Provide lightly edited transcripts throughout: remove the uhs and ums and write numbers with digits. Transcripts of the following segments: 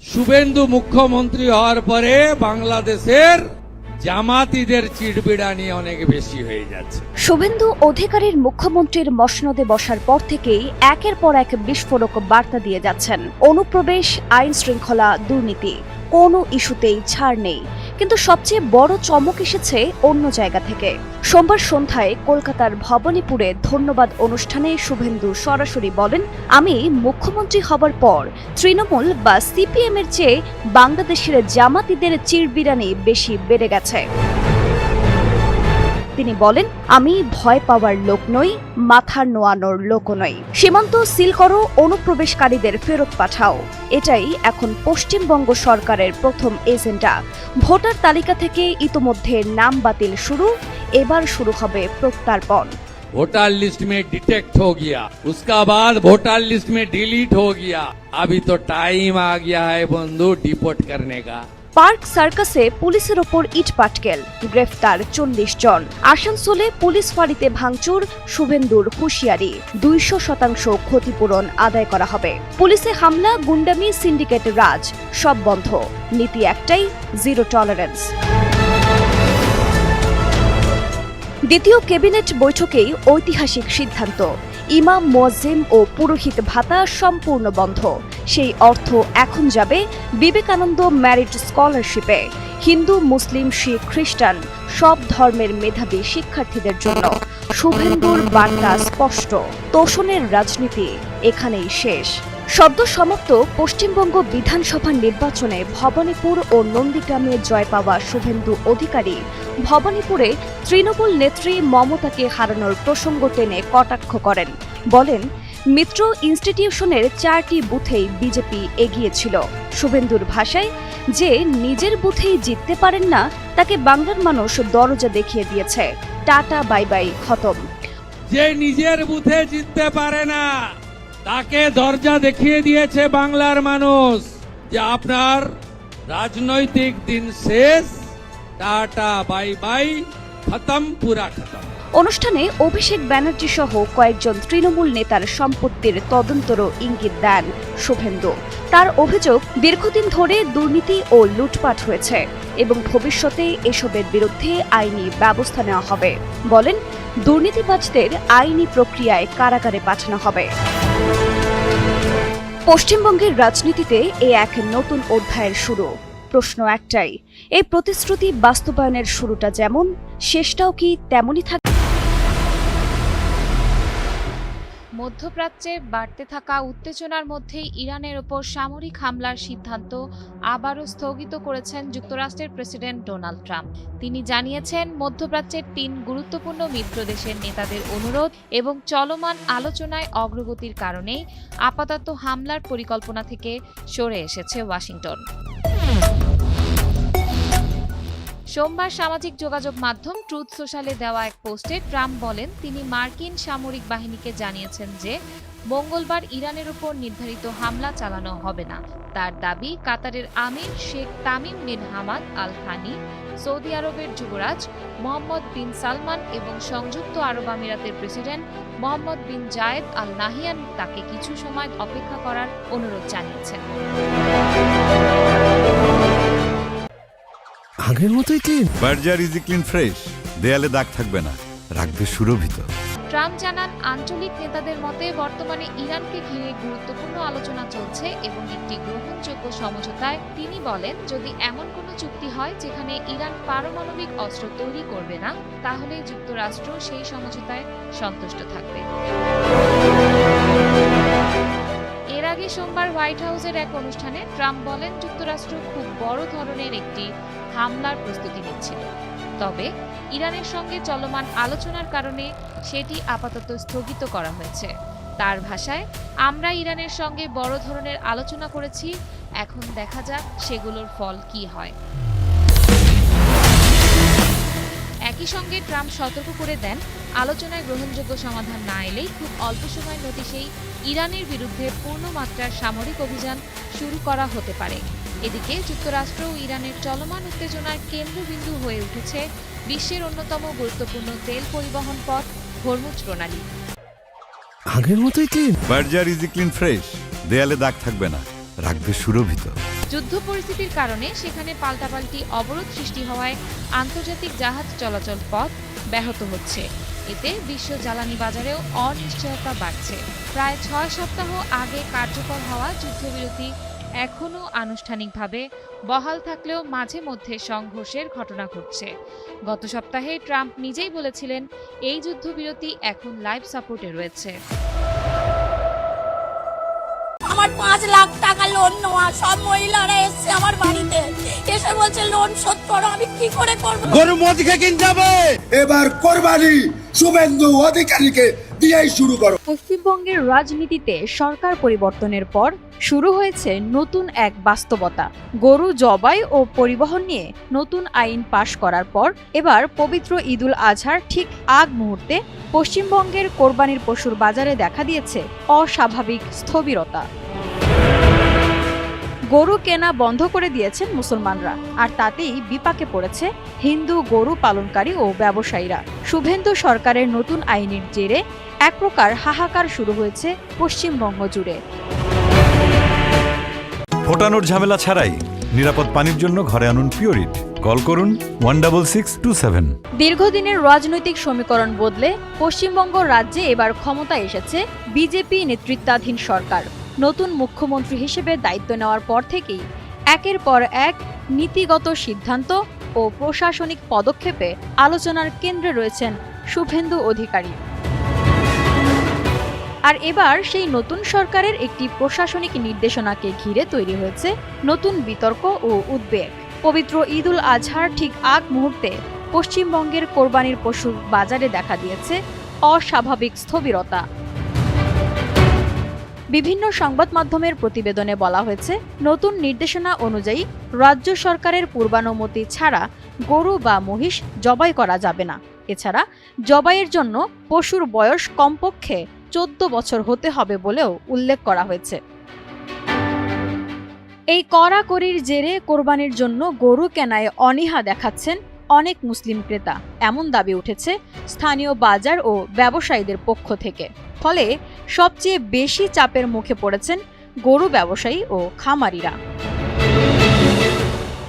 শুভেন্দু মুখ্যমন্ত্রী হওয়ার পরে বাংলাদেশের জামাতিদের চিড়বিড়ানি অনেক বেশি হয়ে যাচ্ছে। শুভেন্দু অধিকারীর মুখ্যমন্ত্রীর মসনদে বসার পর থেকেই একের পর এক বিস্ফোরক বার্তা দিয়ে যাচ্ছেন। অনুপ্রবেশ, আইন শৃঙ্খলা, দুর্নীতি, কোনো ইস্যুতেই ছাড় নেই। কিন্তু সবচেয়ে বড় চমক এসেছে অন্য জায়গা থেকে। সোমবার সন্ধ্যায় কলকাতার ভবানীপুরে ধন্যবাদ অনুষ্ঠানে শুভেন্দু সরাসরি বলেন, আমি মুখ্যমন্ত্রী হবার পর তৃণমূল বা সিপিএম এর চেয়ে বাংলাদেশের জামাতিদের চিড়বিড়ানি বেশি বেড়ে গেছে। তিনি বলেন, আমি ভয় পাওয়ার লোক নই, মাথা নোয়ানোর লোকও নই। সীমান্ত সিল করো, অনুপ্রবেশকারীদের ফেরত পাঠাও, এটাই এখন পশ্চিমবঙ্গ সরকারের প্রথম এজেন্ডা। ভোটার তালিকা থেকে ইতোমধ্যে নাম বাতিল শুরু, এবার শুরু হবে প্রত্যার্পণ। वोटर लिस्ट में डिटेक्ट हो गया, उसका बाद वोटर लिस्ट में डिलीट हो गया। अभी तो टाइम आ गया है बंधु डिपोर्ट करने का। পার্ক সার্কাসে পুলিশের ওপর ইট পাটকেল, গ্রেফতার 40 জন। আসানসোলে পুলিশ ফাঁড়িতে ভাঙচুর, শুভেন্দুর হুঁশিয়ারি, 200% ক্ষতিপূরণ আদায় করা হবে। পুলিশে হামলা, গুন্ডামি, সিন্ডিকেট রাজ, সব বন্ধ। নীতি একটাই, জিরো টলারেন্স। দ্বিতীয় ক্যাবিনেট বৈঠকেই ঐতিহাসিক সিদ্ধান্ত, ইমাম, মুয়াজ্জিম ও পুরোহিত ভাতা সম্পূর্ণ বন্ধ। সেই অর্থ এখন যাবে বিবেকানন্দ মেরিট স্কলারশিপে। হিন্দু, মুসলিম, শিখ, খ্রিস্টান সব ধর্মের মেধাবী শিক্ষার্থীদের জন্য। শুভেন্দুর বার্তা স্পষ্ট, তোষণের রাজনীতি এখানেই শেষ। সদ্য সমাপ্ত পশ্চিমবঙ্গ বিধানসভা নির্বাচনে ভবানীপুর ও নন্দীগ্রামে জয় পাওয়া শুভেন্দু অধিকারী ভবানীপুরে তৃণমূল নেত্রী মমতাকে হারানোর প্রসঙ্গ টেনে কটাক্ষ করেন। বলেন, মিত্র ইনস্টিটিউশনের 4টি বুথেই বিজেপি এগিয়েছিল। শুভেন্দুর ভাষায়, যে নিজের বুথেই জিততে পারেন না তাকে বাংলার মানুষ দরজা দেখিয়ে দিয়েছে। টাটা বাই বাই, খতম। যে নিজের বুথে জিততে পারে না তাকে দরজা দেখিয়ে দিয়েছে বাংলার মানুষ, যে আপনার রাজনৈতিক দিন শেষ, টাটা বাই বাই, খতম, পুরা খতম। অনুষ্ঠানে অভিষেক ব্যানার্জি সহ কয়েকজন তৃণমূল নেতার সম্পত্তির তদন্তরও ইঙ্গিত দেন শুভেন্দু। তার অভিযোগ, দীর্ঘদিন ধরে দুর্নীতি ও লুটপাট হয়েছে এবং ভবিষ্যতে এসবের বিরুদ্ধে আইনি ব্যবস্থা নেওয়া হবে। বলেন, দুর্নীতিবাজদের আইনি প্রক্রিয়ায় কারাগারে পাঠানো হবে। পশ্চিমবঙ্গের রাজনীতিতে এক নতুন অধ্যায়ের শুরু। প্রশ্ন একটাই, এই প্রতিশ্রুতি বাস্তবায়নের শুরুটা যেমন, শেষটাও কি তেমনই থাকবে? মধ্যপ্রাচ্যে বাড়তে থাকা উত্তেজনার মধ্যেই ইরানের ওপর সামরিক হামলার সিদ্ধান্ত আবারও স্থগিত করেছেন যুক্তরাষ্ট্রের প্রেসিডেন্ট ডোনাল্ড ট্রাম্প। তিনি জানিয়েছেন, মধ্যপ্রাচ্যের 3 গুরুত্বপূর্ণ মিত্র দেশের নেতাদের অনুরোধ এবং চলমান আলোচনায় অগ্রগতির কারণেই আপাতত হামলার পরিকল্পনা থেকে সরে এসেছে ওয়াশিংটন। সোমবার সামাজিক যোগাযোগ মাধ্যম ট্রুথ সোশ্যালে দেওয়া এক পোস্টে ট্রাম্প বলেন, তিনি মার্কিন সামরিক বাহিনীকে জানিয়েছেন যে মঙ্গলবার ইরানের উপর নির্ধারিত হামলা চালানো হবে না। তার দাবি, কাতারের আমির Sheikh Tamim bin Hamad Al Thani, Saudi আরবের যুবরাজ মোহাম্মদ বিন সালমান এবং সংযুক্ত আরব আমিরাতের president Mohammed bin Zayed Al Nahyan তাকে কিছু সময় অপেক্ষা করার অনুরোধ জানিয়েছেন। আগের মতোই clean. Berger easy clean fresh, দেয়ালে দাগ থাকবে না, রাখবে সুরভিত। ট্রাম্প জানান, আঞ্চলিক নেতাদের মতে বর্তমানে ইরানকে ঘিরে গুরুত্বপূর্ণ আলোচনা চলছে এবং একটি গ্রহণযোগ্য সমঝোতায় তিনি বলেন, যদি এমন কোনো চুক্তি হয় যেখানে ইরান পারমাণবিক অস্ত্র তৈরি করবে না, তাহলে যুক্তরাষ্ট্র সেই সমঝোতায় সন্তুষ্ট থাকবে। এর আগে সোমবার হোয়াইট হাউসের এক অনুষ্ঠানে ট্রাম্প বলেন, যুক্তরাষ্ট্র খুব বড় ধরনের একটি হামলার প্রস্তুতি নিচ্ছিল, তবে ইরানের সঙ্গে চলমান আলোচনার কারণে সেটি আপাতত স্থগিত করা হয়েছে। তার ভাষায়, আমরা ইরানের সঙ্গে বড় ধরনের আলোচনা করেছি, এখন দেখা যাক সেগুলোর ফল কি হয়। একই সঙ্গে ট্রাম্প সতর্ক করে দেন, আলোচনায় গ্রহণযোগ্য সমাধান না এলেই খুব অল্প সময়ের নোটিশেই ইরানের বিরুদ্ধে পূর্ণমাত্রার সামরিক অভিযান শুরু করা হতে পারে। এদিকে যুক্তরাষ্ট্র ও ইরানের চলমান উত্তেজনার কেন্দ্রবিন্দু হয়ে উঠেছে বিশ্বের অন্যতম গুরুত্বপূর্ণ তেল পরিবহন পথ হরমুজ প্রণালী। আগের মতোই clean. Berger easy clean fresh, দেয়ালে দাগ থাকবে না, রাখবে সুরভিত। যুদ্ধ পরিস্থিতির কারণে সেখানে পাল্টাপাল্টি অবরোধ সৃষ্টি হওয়ায় আন্তর্জাতিক জাহাজ চলাচল পথ ব্যাহত হচ্ছে। এতে বিশ্ব জ্বালানি বাজারেও অনিশ্চয়তা বাড়ছে। প্রায় 6 সপ্তাহ আগে কার্যকর হওয়া যুদ্ধবিরতি এখনও আনুষ্ঠানিকভাবে বহাল থাকলেও মাঝে মধ্যে সংঘর্ষের ঘটনা ঘটছে। গত সপ্তাহে ট্রাম্প নিজেই বলেছিলেন এই যুদ্ধবিরতি এখন লাইফ সাপোর্টে রয়েছে। আমার 5 লাখ টাকা লোন নেওয়া, সব মহিলারা এসছে আমার বাড়িতে, এসে বলছে লোন শোধ করো। আমি কি করে করবো? গরু মদিকে কিনতে হবে। এবার কোরবানি শুভেন্দু অধিকারীকে দিয়েই শুরু করো। পশ্চিমবঙ্গের রাজনীতিতে সরকার পরিবর্তনের পর শুরু হয়েছে নতুন এক বাস্তবতা। গরু জবাই ও পরিবহন নিয়ে নতুন আইন পাশ করার পর এবার পবিত্র ঈদুল আজহার ঠিক আগ মুহূর্তে পশ্চিমবঙ্গের কোরবানির পশুর বাজারে দেখা দিয়েছে অস্বাভাবিক স্থবিরতা। গরু কেনা বন্ধ করে দিয়েছেন মুসলমানরা, আর তাতেই বিপাকে পড়েছে হিন্দু গরু পালনকারী ও ব্যবসায়ীরা। শুভেন্দু সরকারের নতুন আইনের জেরে এক প্রকার হাহাকার শুরু হয়েছে পশ্চিমবঙ্গ জুড়ে। ফোটানোর ঝামেলা ছাড়াই নিরাপদ পানির জন্য ঘরে আনুন পিওরিট। কল করুন 16627। দীর্ঘদিনের রাজনৈতিক সমীকরণ বদলে পশ্চিমবঙ্গ রাজ্যে এবার ক্ষমতায় এসেছে বিজেপি নেতৃত্বাধীন সরকার। নতুন মুখ্যমন্ত্রী হিসেবে দায়িত্ব নেওয়ার পর থেকেই একের পর এক নীতিগত সিদ্ধান্ত ও প্রশাসনিক পদক্ষেপে আলোচনার কেন্দ্রে রয়েছেন শুভেন্দু অধিকারী। আর এবার সেই নতুন সরকারের একটি প্রশাসনিক নির্দেশনাকে ঘিরে তৈরি হয়েছে নতুন বিতর্ক ও উদ্বেগ। পবিত্র ঈদুল আজহার ঠিক আগ মুহূর্তে পশ্চিমবঙ্গের কোরবানির পশুর বাজারে দেখা দিয়েছে অস্বাভাবিক স্থবিরতা। বিভিন্ন সংবাদ মাধ্যমের প্রতিবেদনে বলা হয়েছে, নতুন নির্দেশনা অনুযায়ী রাজ্য সরকারের পূর্বানুমতি ছাড়া গরু বা মহিষ জবাই করা যাবে না। এছাড়া জবাইয়ের জন্য পশুর বয়স কমপক্ষে 14 বছর হতে হবে বলেও উল্লেখ করা হয়েছে। এই কড়াকড়ির জেরে কোরবানির জন্য গরু কেনায় অনীহা দেখাচ্ছেন অনেক মুসলিম ক্রেতা, এমন দাবি উঠেছে স্থানীয় বাজার ও ব্যবসায়ীদের পক্ষ থেকে। ফলে সবচেয়ে বেশি চাপের মুখে পড়েছেন গরু ব্যবসায়ী ও খামারিরা।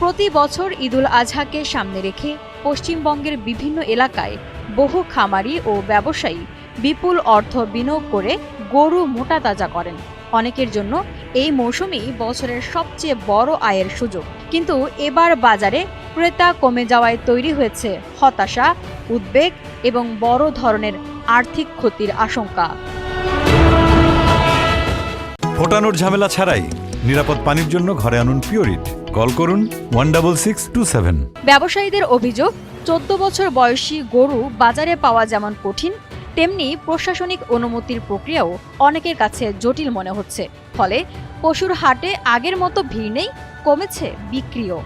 প্রতি বছর ঈদুল আজহাকে সামনে রেখে পশ্চিমবঙ্গের বিভিন্ন এলাকায় বহু খামারি ও ব্যবসায়ী বিপুল অর্থ বিনিয়োগ করে গরু মোটা তাজা করেন। অনেকের জন্য এই মৌসুমই বছরের সবচেয়ে বড় আয়ের সুযোগ। কিন্তু এবার বাজারে ক্রেতা কমে যাওয়ায় তৈরি হয়েছে হতাশা, উদ্বেগ এবং বড় ধরনের আর্থিক ক্ষতির আশঙ্কা। ফোটানোর ঝামেলা ছাড়াই নিরাপদ পানির জন্য ঘরে আনুন পিওরিট। কল করুন 16627। ব্যবসায়ীদের অভিযোগ, 14 বছর বয়সী গরু বাজারে পাওয়া যেমন কঠিন, তেমনি প্রশাসনিক অনুমতির প্রক্রিয়াও অনেকের কাছে জটিল মনে হচ্ছে। ফলে পশুর হাটে আগের মতো ভিড় নেই, কমেছে বিক্রিও।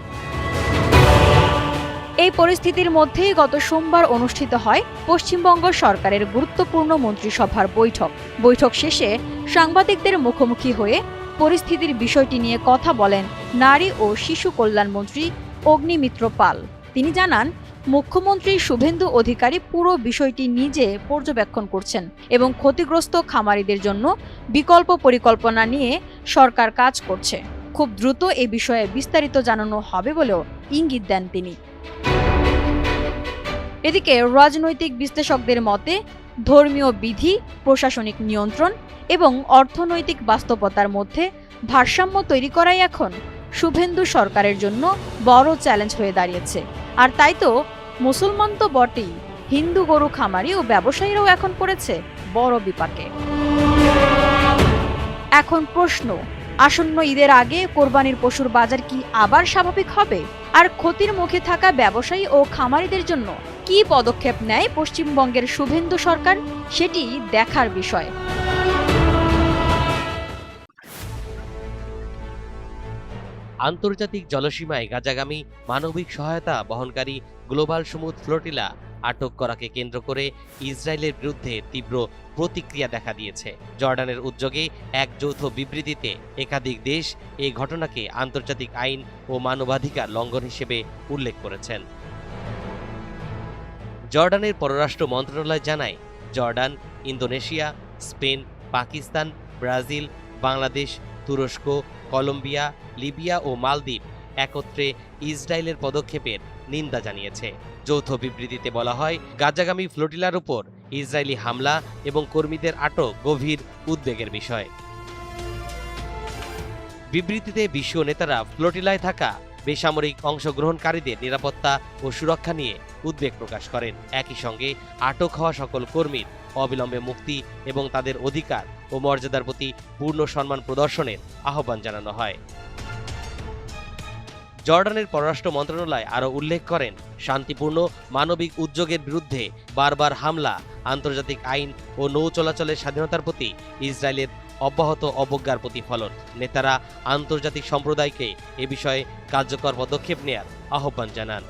এই পরিস্থিতির মধ্যেই গত সোমবার অনুষ্ঠিত হয় পশ্চিমবঙ্গ সরকারের গুরুত্বপূর্ণ মন্ত্রিসভার বৈঠক শেষে সাংবাদিকদের মুখোমুখি হয়ে পরিস্থিতির বিষয়টি নিয়ে কথা বলেন নারী ও শিশু কল্যাণ মন্ত্রী অগ্নিমিত্র পাল। তিনি জানান, মুখ্যমন্ত্রী শুভেন্দু অধিকারী পুরো বিষয়টি নিজে পর্যবেক্ষণ করছেন এবং ক্ষতিগ্রস্ত খামারিদের জন্য বিকল্প পরিকল্পনা নিয়ে সরকার কাজ করছে। খুব দ্রুত এ বিষয়ে বিস্তারিত জানানো হবে বলেও ইঙ্গিত দেন তিনি। এদিকে রাজনৈতিক বিশ্লেষকদের মতে, ধর্মীয় বিধি, প্রশাসনিক নিয়ন্ত্রণ এবং অর্থনৈতিক বাস্তবতার মধ্যে ভারসাম্য তৈরি করাই এখন শুভেন্দু সরকারের জন্য বড় চ্যালেঞ্জ হয়ে দাঁড়িয়েছে। আর তাই তো মুসলমান তো বটেই, হিন্দু গরু খামারি ও ব্যবসায়ীরাও এখন পড়েছে বড় বিপাকে। এখন প্রশ্ন, আসন্ন ঈদের আগে কোরবানির পশুর বাজার কি আবার স্বাভাবিক হবে? আর ক্ষতির মুখে থাকা ব্যবসায়ী ও খামারিদের জন্য কি পদক্ষেপ নেয় পশ্চিমবঙ্গের শুভেন্দু সরকার, সেটি দেখার বিষয়। আন্তর্জাতিক জলসীমায় গাজাগামী মানবিক সহায়তা বহনকারী গ্লোবাল সমুদ ফ্লোটিলা আটক করাকে কেন্দ্র করে ইসরায়েলের বিরুদ্ধে তীব্র প্রতিক্রিয়া দেখা দিয়েছে। জর্ডানের উদ্যোগে এক যৌথ বিবৃতিতে একাধিক দেশ এই ঘটনাকে আন্তর্জাতিক আইন ও মানবাধিকার লঙ্ঘন হিসেবে উল্লেখ করেছেন। জর্ডানের পররাষ্ট্র মন্ত্রণালয় জানায়, Jordan, Indonesia, Spain, Pakistan, Brazil, Bangladesh, তুরস্ক, কলম্বিয়া, লিবিয়া ও মালদ্বীপ একত্রে ইসরায়েলের পদক্ষেপের নিন্দা জানিয়েছে। যৌথ বিবৃতিতে বলা হয়, গাজাগামী ফ্লোটিলার উপর ইসরায়েলি হামলা এবং কর্মীদের আটক গভীর উদ্বেগের বিষয়। বিবৃতিতে বিশ্ব নেতারা ফ্লোটিলায় থাকা বেসামরিক অংশগ্রহণকারীদের নিরাপত্তা ও সুরক্ষা নিয়ে উদ্বেগ প্রকাশ করেন। একই সঙ্গে আটক হওয়া সকল কর্মীর অবিলম্বে মুক্তি এবং তাদের অধিকার ও মর্যাদার প্রতি পূর্ণ সম্মান প্রদর্শনের আহ্বান জানানো হয়। জর্ডানের পররাষ্ট্র মন্ত্রণালয় আরও উল্লেখ করেন, শান্তিপূর্ণ মানবিক উদ্যোগের বিরুদ্ধে বারবার হামলা আন্তর্জাতিক আইন ও নৌ চলাচলের স্বাধীনতার প্রতি ইসরায়েলের অব্যাহত অবজ্ঞার প্রতিফলন। নেতারা আন্তর্জাতিক সম্প্রদায়কে এ বিষয়ে কার্যকর পদক্ষেপ নেয়ার আহ্বান জানান।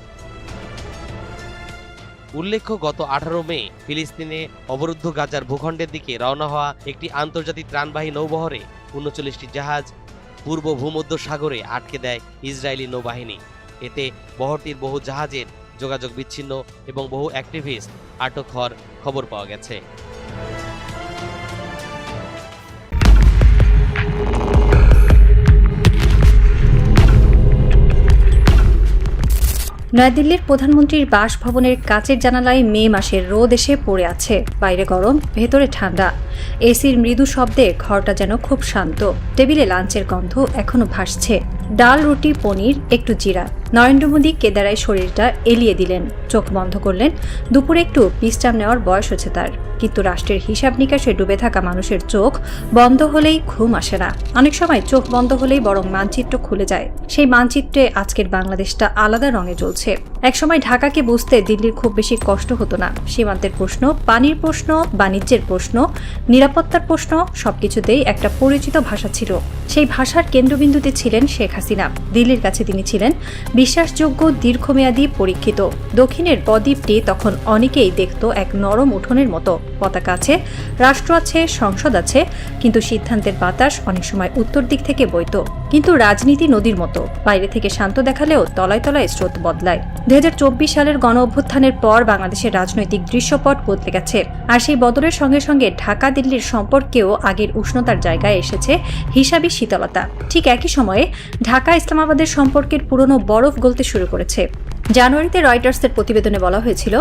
উল্লেখ্য, গত 18 মে ফিলিস্তিনে অবরুদ্ধ গাজার ভূখণ্ডের দিকে রওনা হওয়া একটি আন্তর্জাতিক ত্রাণবাহী নৌবহরে 39টি জাহাজ পূর্ব ভূমধ্য সাগরে আটকে দেয় ইসরায়েলি নৌবাহিনী। এতে বহরটির বহু জাহাজের যোগাযোগ বিচ্ছিন্ন এবং বহু অ্যাক্টিভিস্ট আটক হওয়ার খবর পাওয়া গেছে। নয়াদিল্লির প্রধানমন্ত্রীর বাসভবনের কাচের জানালায় মে মাসের রোদ এসে পড়ে আছে। বাইরে গরম, ভেতরে ঠান্ডা। এসির মৃদু শব্দে ঘরটা যেন খুব শান্ত। টেবিলে লাঞ্চের গন্ধ এখনো ভাসছে। ডাল, রুটি, পনির, একটু জিরা। নরেন্দ্র মোদী কেদারায় শরীরটা এলিয়ে দিলেন, চোখ বন্ধ করলেন। দুপুরে একটু বিশ্রাম নেওয়ার বয়স হচ্ছে তার, কিন্তু রাষ্ট্রের হিসাব নিকাশে ডুবে থাকা মানুষের চোখ বন্ধ হলেই ঘুম আসে না। অনেক সময় চোখ বন্ধ হলেই বরং মানচিত্র খুলে যায়। সেই মানচিত্রে আজকের বাংলাদেশটা আলাদা রঙে জ্বলছে। একসময় ঢাকাকে বুঝতে দিল্লির খুব বেশি কষ্ট হতো না। সীমান্তের প্রশ্ন, পানির প্রশ্ন, বাণিজ্যের প্রশ্ন, নিরাপত্তার প্রশ্ন, সবকিছুতেই একটা পরিচিত ভাষা ছিল। সেই ভাষার কেন্দ্রবিন্দুতে ছিলেন শেখ হাসিনা। দিল্লির কাছে তিনি ছিলেন বিশ্বাসযোগ্য, দীর্ঘমেয়াদী, পরীক্ষিত। দক্ষিণের বদ্বীপটি তখন অনেকেই দেখত এক নরম উঠোনের মতো। পতাকা আছে, রাষ্ট্র আছে, সংসদ আছে, কিন্তু সিদ্ধান্তের বাতাস অনেক সময় উত্তর দিক থেকে বইত। কিন্তু রাজনীতি নদীর মতো, বাইরে থেকে শান্ত দেখালেও তলায় তলায় স্রোত বদলায়। 2024 সালের গণ অভ্যুত্থানের পর বাংলাদেশের রাজনৈতিক দৃশ্যপট বদলে গেছে। আর সেই বদলের সঙ্গে সঙ্গে ঢাকা দিল্লির সম্পর্কেও আগের উষ্ণতার জায়গায় এসেছে হিসাবি শীতলতা। ঠিক একই সময়ে ঢাকা ইসলামাবাদের সম্পর্কের পুরনো বরফ গলতে শুরু করেছে। জানুয়ারিতে রয়টার্সের প্রতিবেদনে বলা হয়েছিল,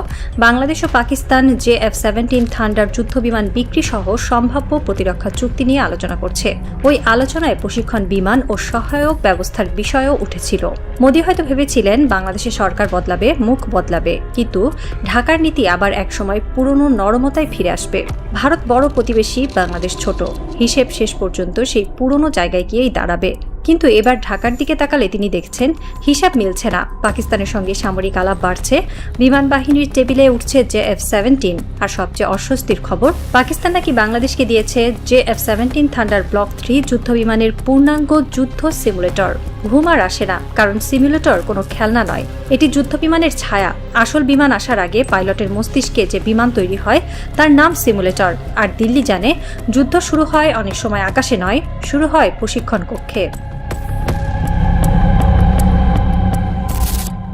বাংলাদেশ ও পাকিস্তান JF-17 থান্ডার যুদ্ধবিমান বিক্রি সহ সম্ভাব্য প্রতিরক্ষা চুক্তি নিয়ে আলোচনা করছে। ওই আলোচনায় প্রশিক্ষণ বিমান ও সহায়ক ব্যবস্থার বিষয়ও উঠেছিল। মোদী হয়তো ভেবেছিলেন বাংলাদেশের সরকার বদলাবে, মুখ বদলাবে, কিন্তু ঢাকার নীতি আবার একসময় পুরনো নরমতায় ফিরে আসবে। ভারত বড় প্রতিবেশী, বাংলাদেশ ছোট। হিসেব শেষ পর্যন্ত সেই পুরনো জায়গায় গিয়েই দাঁড়াবে। কিন্তু এবার ঢাকার দিকে তাকালে তিনি দেখছেন হিসাব মিলছে না। পাকিস্তানের সঙ্গে সামরিক আলাপ বাড়ছে, বিমান বাহিনীর টেবিলে উঠছে JF-17। আর সবচেয়ে অস্বস্তির খবর, পাকিস্তান নাকি বাংলাদেশকে দিয়েছে JF-17 থান্ডার ব্লক 3 যুদ্ধ বিমানের পূর্ণাঙ্গ যুদ্ধ সিমুলেটর। ঘুম আর আসে না, কারণ সিমুলেটর কোনো খেলনা নয়, এটি যুদ্ধ বিমানের ছায়া। আসল বিমান আসার আগে পাইলটের মস্তিষ্কে যে বিমান তৈরি হয় তার নাম সিমুলেটর। আর দিল্লি জানে, যুদ্ধ শুরু হয় অনেক সময় আকাশে নয়, শুরু হয় প্রশিক্ষণ কক্ষে।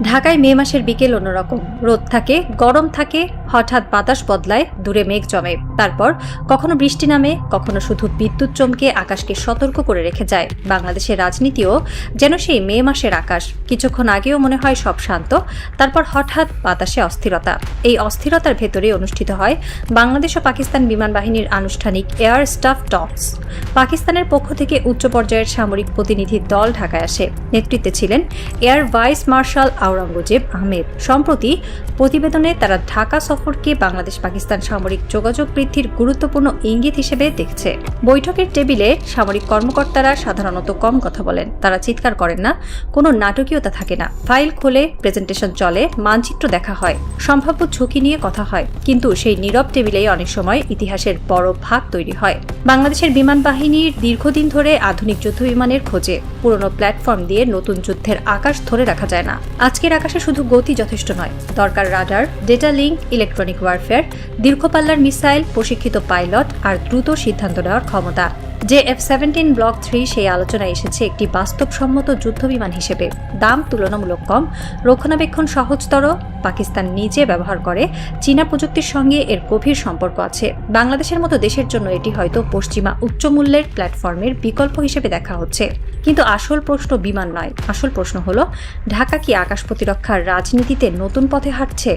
ঢাকায় মে মাসের বিকেল অন্যরকম। রোদ থাকে, গরম থাকে, হঠাৎ বাতাস বদলায়, দূরে মেঘ জমে, তারপর কখনো বৃষ্টি নামে, কখনো শুধু বিদ্যুৎ চমকে আকাশকে সতর্ক করে রেখে যায়। বাংলাদেশের রাজনীতিও যেন সেই মে মাসের আকাশ। কিছুক্ষণ আগেও মনে হয় সব শান্ত, তারপর হঠাৎ বাতাসে অস্থিরতা। এই অস্থিরতার ভেতরে অনুষ্ঠিত হয় বাংলাদেশ ও পাকিস্তান বিমান বাহিনীর আনুষ্ঠানিক এয়ার স্টাফ টকস। পাকিস্তানের পক্ষ থেকে উচ্চ পর্যায়ের সামরিক প্রতিনিধির দল ঢাকায় আসে। নেতৃত্বে ছিলেন air vice marshal Aurangzeb Ahmed. সম্প্রতি প্রতিবেদনে তারা ঢাকা সফরকে বাংলাদেশ পাকিস্তান সামরিক যোগাযোগ বৃদ্ধির গুরুত্বপূর্ণ ইঙ্গিত হিসেবে দেখছে। বৈঠকের টেবিলে সামরিক কর্মকর্তারা সাধারণত কম কথা বলেন, তারা চিৎকার করেন না, কোনো নাটকীয়তা থাকে না। ফাইল খোলে, প্রেজেন্টেশন চলে, মানচিত্র দেখা হয়, সম্ভাব্য ঝুঁকি নিয়ে কথা হয়। কিন্তু সেই নীরব টেবিলেই অনেক সময় ইতিহাসের বড় ভাগ তৈরি হয়। বাংলাদেশের বিমান বাহিনীর দীর্ঘদিন ধরে আধুনিক যুদ্ধ বিমানের খোঁজে। পুরনো প্ল্যাটফর্ম দিয়ে নতুন যুদ্ধের আকাশ ধরে রাখা যায় না। আজকের আকাশে শুধু গতি যথেষ্ট নয়, দরকার radar, data link, electronic warfare, দীর্ঘপাল্লার মিসাইল, প্রশিক্ষিত পাইলট আর দ্রুত সিদ্ধান্ত নেওয়ার ক্ষমতা। JF-17 ব্লক 3 সেই আলোচনায় এসেছে একটি বাস্তবসম্মত যুদ্ধবিমান হিসেবে। দাম তুলনামূলক কম, রক্ষণাবেক্ষণ সহজতর, পাকিস্তান নিজে ব্যবহার করে, চীনা প্রযুক্তির সঙ্গে এর গভীর সম্পর্ক আছে। বাংলাদেশের মতো দেশের জন্য এটি হয়তো পশ্চিমা উচ্চমূল্যের প্ল্যাটফর্মের বিকল্প হিসেবে দেখা হচ্ছে। কিন্তু আসল প্রশ্ন বিমান নয়, আসল প্রশ্ন হলো ঢাকা কি আকাশ প্রতিরক্ষার রাজনীতিতে নতুন পথে হাঁটছে?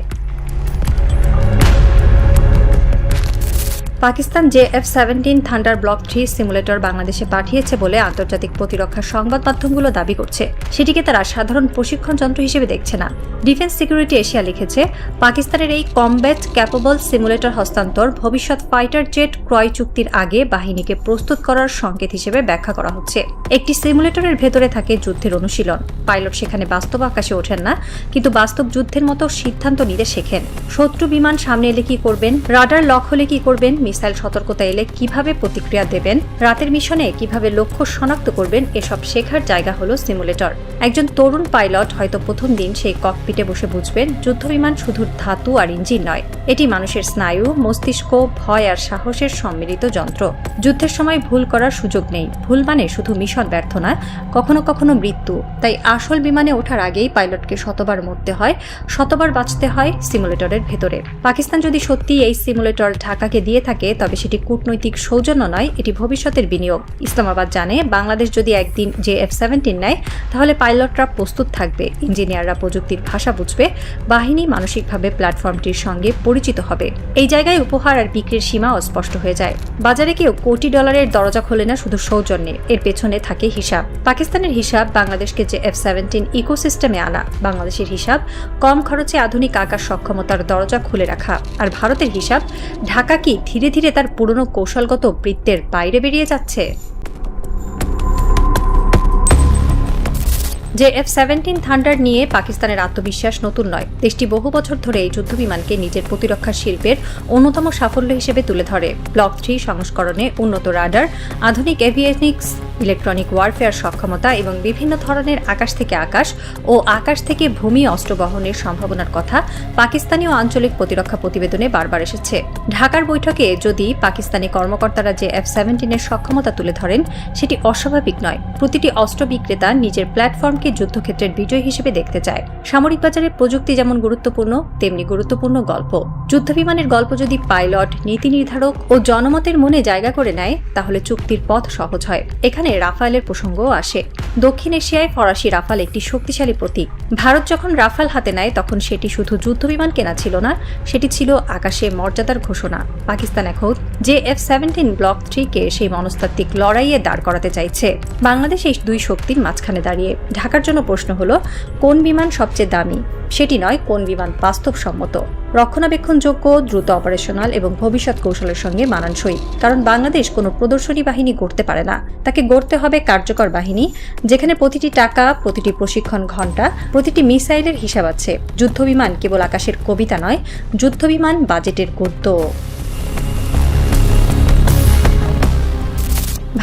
Pakistan JF-17 thunder block 3 simulator বাংলাদেশে পাঠিয়েছে বলে আন্তর্জাতিক প্রতিরক্ষা সংবাদ মাধ্যমগুলো দাবি করছে। সেটিকে তারা সাধারণ প্রশিক্ষণ যন্ত্র হিসেবে দেখছে না। ডিফেন্স সিকিউরিটি এশিয়া লিখেছে, পাকিস্তানের এই কমব্যাট ক্যাপেবল সিমুলেটর হস্তান্তর ভবিষ্যৎ ফাইটার জেট ক্রয় চুক্তির আগে বাহিনীকে প্রস্তুত করার সংকেত হিসেবে ব্যাখ্যা করা হচ্ছে। একটি সিমুলেটরের ভেতরে থাকে যুদ্ধের অনুশীলন। পাইলট সেখানে বাস্তব আকাশে ওঠেন না, কিন্তু বাস্তব যুদ্ধের মতো সিদ্ধান্ত নিতে শেখেন। শত্রু বিমান সামনে এলে কি করবেন, রাডার লক হলে কি করবেন, মিসাইল সতর্কতা এলে কিভাবে প্রতিক্রিয়া দেবেন, রাতের মিশনে কিভাবে লক্ষ্য শনাক্ত করবেন, এসব শেখার জায়গা হলো সিমুলেটর। একজন তরুণ পাইলট হয়তো প্রথম দিন সেই ককপিটে বসে বুঝবেন যুদ্ধবিমান শুধু ধাতু আর ইঞ্জিন নয়, এটি মানুষের স্নায়ু, মস্তিষ্ক, ভয় আর সাহসের সম্মিলিত যন্ত্র। যুদ্ধের সময় ভুল করার সুযোগ নেই। ভুল মানে শুধু মিশন ব্যর্থ না, কখনো কখনো মৃত্যু। তাই আসল বিমানে ওঠার আগেই পাইলটকে শতবার মরতে হয়, শতবার বাঁচতে হয় সিমুলেটরের ভেতরে। পাকিস্তান যদি সত্যি এই সিমুলেটর ঢাকাকে দিয়ে থাকে তবে সেটি কূটনৈতিক সৌজন্য নয়, এটি ভবিষ্যতের বিনিয়োগ। ইসলামাবাদ জানে বাংলাদেশ যদি একদিন JF-17 নেয় তাহলে পাইলটরা প্রস্তুত থাকবে, ইঞ্জিনিয়াররা প্রযুক্তির ভাষা বুঝবে, বাহিনী মানসিকভাবে প্ল্যাটফর্মটির সঙ্গে পরিচিত হবে। এই জায়গায় উপহার আর বিক্রির সীমা অস্পষ্ট হয়ে যায়। বাজারে কেউ কোটি ডলারের দরজা খোলে না শুধু সৌজন্যে, এর পেছনে থাকে হিসাব। পাকিস্তানের হিসাব বাংলাদেশকে JF-17 ইকোসিস্টেমে আনা, বাংলাদেশের হিসাব কম খরচে আধুনিক আকাশ সক্ষমতার দরজা খুলে রাখা, আর ভারতের হিসাব ঢাকা কি ধীরে ধীরে তার পুরনো কৌশলগত বৃত্তের বাইরে বেরিয়ে যাচ্ছে? JF-17 থান্ডার নিয়ে পাকিস্তানের আত্মবিশ্বাস নতুন নয়। দেশটি বহু বছর ধরে এই যুদ্ধবিমানকে নিজের প্রতিরক্ষা শিল্পের অন্যতম সাফল্য হিসেবে তুলে ধরে। ব্লক 3 সংস্করণে উন্নত রাডার, আধুনিক এভিয়েনিক্স, ইলেকট্রনিক ওয়ারফেয়ার সক্ষমতা এবং বিভিন্ন ধরনের আকাশ থেকে আকাশ ও আকাশ থেকে ভূমি অস্ত্র বহনের সম্ভাবনার কথা পাকিস্তানি ও আঞ্চলিক প্রতিরক্ষা প্রতিবেদনে বারবার এসেছে। ঢাকার বৈঠকে যদি পাকিস্তানি কর্মকর্তারা JF-17 এর সক্ষমতা তুলে ধরেন সেটি অস্বাভাবিক নয়। প্রতিটি অস্ত্র বিক্রেতা নিজের প্ল্যাটফর্মকে যুদ্ধক্ষেত্রের বিজয় হিসেবে দেখতে চায়। সামরিক বাজারে প্রযুক্তি যেমন গুরুত্বপূর্ণ, তেমনি গুরুত্বপূর্ণ গল্প। যুদ্ধবিমানের গল্প যদি পাইলট, নীতি নির্ধারক ও জনমতের মনে জায়গা করে নেয় তাহলে চুক্তির পথ সহজ হয়। এখানে রাফালের প্রসঙ্গও আসে। দক্ষিণ এশিয়ায় ফরাসি রাফাল একটি শক্তিশালী প্রতীক। ভারত যখন রাফাল হাতে নেয় তখন সেটি শুধু যুদ্ধবিমান কেনা ছিল না, সেটি ছিল আকাশে মর্যাদার ঘোষণা। পাকিস্তান এখন JF-17 ব্লক 3 কে সেই মনস্তাত্ত্বিক লড়াইয়ে দাঁড় করাতে চাইছে। বাংলাদেশ এই দুই শক্তির মাঝখানে দাঁড়িয়ে। ঢাকার জন্য প্রশ্ন হলো কোন বিমান সবচেয়ে দামি, সেটি নয় কোন বিমান বাস্তবসম্মত, রক্ষণাবেক্ষণযোগ্য, দ্রুত অপারেশনাল এবং ভবিষ্যৎ কৌশলের সঙ্গে মানানসই। কারণ বাংলাদেশ কোনো প্রদর্শনী বাহিনী গড়তে পারে না, তাকে গড়তে হবে কার্যকর বাহিনী, যেখানে প্রতিটি টাকা, প্রতিটি প্রশিক্ষণ ঘণ্টা, প্রতিটি মিসাইলের হিসাব আছে। যুদ্ধবিমান কেবল আকাশের কবিতা নয়, যুদ্ধবিমান বাজেটের গদ্য।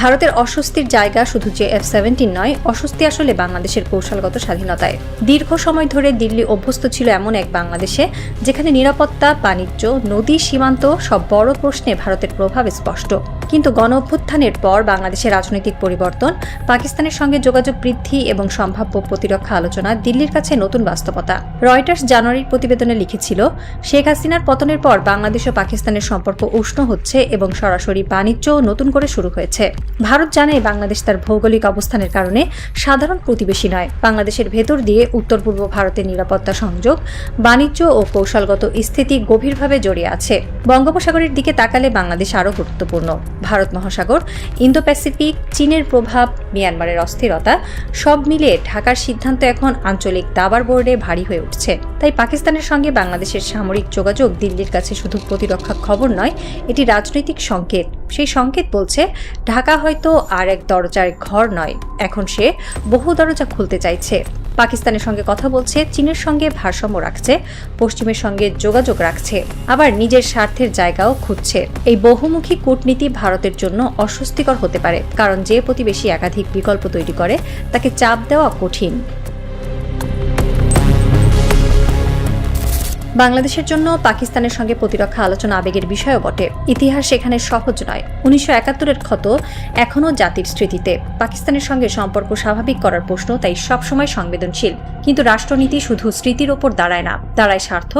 ভারতের অস্বস্তির জায়গা শুধু JF-17 নয়, অস্বস্তি আসলে বাংলাদেশের কৌশলগত স্বাধীনতায়। দীর্ঘ সময় ধরে দিল্লি অভ্যস্ত ছিল এমন এক বাংলাদেশে যেখানে নিরাপত্তা, বাণিজ্য, নদী, সীমান্ত সব বড় প্রশ্নে ভারতের প্রভাব স্পষ্ট। কিন্তু গণ-অভ্যুত্থানের পর বাংলাদেশের রাজনৈতিক পরিবর্তন, পাকিস্তানের সঙ্গে যোগাযোগ বৃদ্ধি এবং সম্ভাব্য প্রতিরক্ষা আলোচনা দিল্লির কাছে নতুন বাস্তবতা। রয়টার্স জানুয়ারির প্রতিবেদনে লিখেছিল, শেখ হাসিনার পতনের পর বাংলাদেশ ও পাকিস্তানের সম্পর্ক উষ্ণ হচ্ছে এবং সরাসরি বাণিজ্য নতুন করে শুরু হয়েছে। ভারত জানে বাংলাদেশ তার ভৌগোলিক অবস্থানের কারণে সাধারণ প্রতিবেশী নয়। বাংলাদেশের ভেতর দিয়ে উত্তর পূর্ব ভারতের নিরাপত্তা সংযোগ, বাণিজ্য ও কৌশলগত স্থিতি গভীরভাবে জড়িয়ে আছে। বঙ্গোপসাগরের দিকে তাকালে বাংলাদেশ আরও গুরুত্বপূর্ণ। ভারত মহাসাগর, ইন্দো প্যাসিফিক, চীনের প্রভাব, মিয়ানমারের অস্থিরতা সব মিলিয়ে ঢাকার সিদ্ধান্ত এখন আঞ্চলিক দাবার বোর্ডে ভারী হয়ে উঠছে। তাই পাকিস্তানের সঙ্গে বাংলাদেশের সামরিক যোগাযোগ দিল্লির কাছে শুধু প্রতিরক্ষা খবর নয়, এটি রাজনৈতিক সংকেত। সেই সংকেত বলছে ঢাকা হয়তো আর এক দরজার ঘর নয়, এখন সে বহু দরজা খুলতে চাইছে। পাকিস্তানের সঙ্গে কথা বলছে, চীনের সঙ্গে ভারসাম্য রাখছে, পশ্চিমের সঙ্গে যোগাযোগ রাখছে, আবার নিজের স্বার্থের জায়গাও খুঁজছে। এই বহুমুখী কূটনীতি ভারতের জন্য অস্বস্তিকর হতে পারে, কারণ যে প্রতিবেশী একাধিক বিকল্প তৈরি করে তাকে চাপ দেওয়া কঠিন। বাংলাদেশের জন্য পাকিস্তানের সঙ্গে প্রতিরক্ষা আলোচনা আবেগের বিষয়ও বটে। ইতিহাস সেখানে সহজ নয়। 1971-এর ক্ষত এখনও জাতির স্মৃতিতে। পাকিস্তানের সঙ্গে সম্পর্ক স্বাভাবিক করার প্রশ্ন তাই সবসময় সংবেদনশীল। কিন্তু রাষ্ট্রনীতি শুধু স্মৃতির ওপর দাঁড়ায় না, দাঁড়ায় স্বার্থ,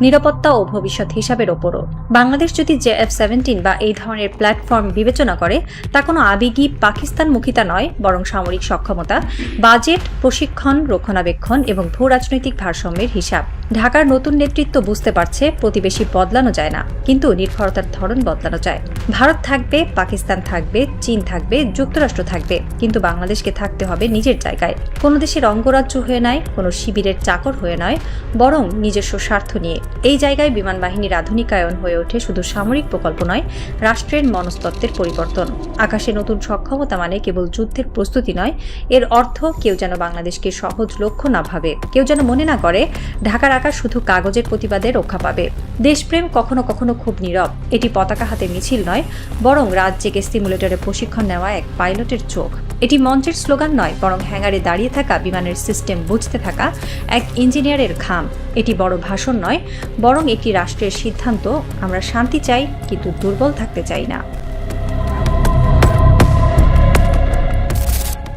নিরাপত্তা ও ভবিষ্যৎ হিসাবের ওপরও। বাংলাদেশ যদি JF-17 বা এই ধরনের প্ল্যাটফর্ম বিবেচনা করে তা কোনো আবেগী পাকিস্তানমুখিতা নয়, বরং সামরিক সক্ষমতা, বাজেট, প্রশিক্ষণ, রক্ষণাবেক্ষণ এবং ভূরাজনৈতিক ভারসাম্যের হিসাব। ঢাকার নতুন নেতৃত্ব বুঝতে পারছে প্রতিবেশী বদলানো যায় না, কিন্তু নির্ভরতার ধরন বদলানো যায়। ভারত থাকবে, পাকিস্তান থাকবে, চীন থাকবে, যুক্তরাষ্ট্র থাকবে, কিন্তু বাংলাদেশকে থাকতে হবে নিজের জায়গায়। কোনো দেশের অঙ্গরাজ্য হয়ে নয়, কোনো শিবিরের চাকর হয়ে নয়, বরং নিজস্ব স্বার্থ নিয়ে। এই জায়গায় বিমান বাহিনীর আধুনিকায়ন হয়ে ওঠে শুধু সামরিক প্রকল্প নয়, রাষ্ট্রের মনস্তত্ত্বের পরিবর্তন। আকাশে নতুন সক্ষমতা মানে কেবল যুদ্ধের প্রস্তুতি নয়, এর অর্থ কেউ যেন বাংলাদেশকে সহজ লক্ষ্য না ভাবে, কেউ যেন মনে না করে ঢাকার আকাশ শুধু কাগজের প্রতিবাদে রক্ষা পাবে। দেশপ্রেম কখনো কখনো খুব নীরব। এটি পতাকা হাতে মিছিল নয়, বরং রাত জেগে সিমুলেটরে প্রশিক্ষণ নেওয়া এক পাইলটের চোখ। এটি মঞ্চের স্লোগান নয়, বরং হ্যাঙ্গারে দাঁড়িয়ে থাকা বিমানের সিস্টেম বুঝতে থাকা এক ইঞ্জিনিয়ারের ঘাম। এটি বড় ভাষণ নয়, বরং একটি রাষ্ট্রের সিদ্ধান্ত, আমরা শান্তি চাই কিন্তু দুর্বল থাকতে চাই না।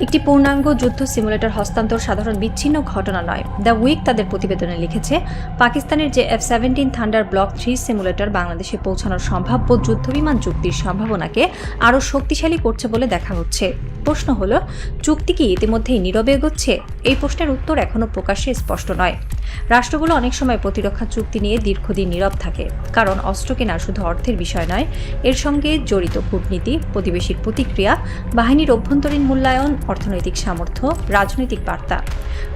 একটি পূর্ণাঙ্গ যুদ্ধ সিমুলেটর হস্তান্তর সাধারণ বিচ্ছিন্ন ঘটনা নয়। দ্য উইক তাদের প্রতিবেদনে লিখেছে, পাকিস্তানের JF-17 থান্ডার ব্লক 3 সিমুলেটর বাংলাদেশে পৌঁছানোর সম্ভাব্য যুদ্ধবিমান চুক্তির সম্ভাবনাকে আরও শক্তিশালী করছে বলে দেখা হচ্ছে। প্রশ্ন হলো, চুক্তি কি ইতিমধ্যেই নীরবে এগোচ্ছে? এই প্রশ্নের উত্তর এখনও প্রকাশ্যে স্পষ্ট নয়। রাষ্ট্রগুলো অনেক সময় প্রতিরক্ষা চুক্তি নিয়ে দীর্ঘদিন নীরব থাকে, কারণ অস্ত্র কেনা শুধু অর্থের বিষয় নয়, এর সঙ্গে জড়িত কূটনীতি, প্রতিবেশীর প্রতিক্রিয়া, বাহিনীর অভ্যন্তরীণ মূল্যায়ন, অর্থনৈতিক সামর্থ্য, রাজনৈতিক বার্তা।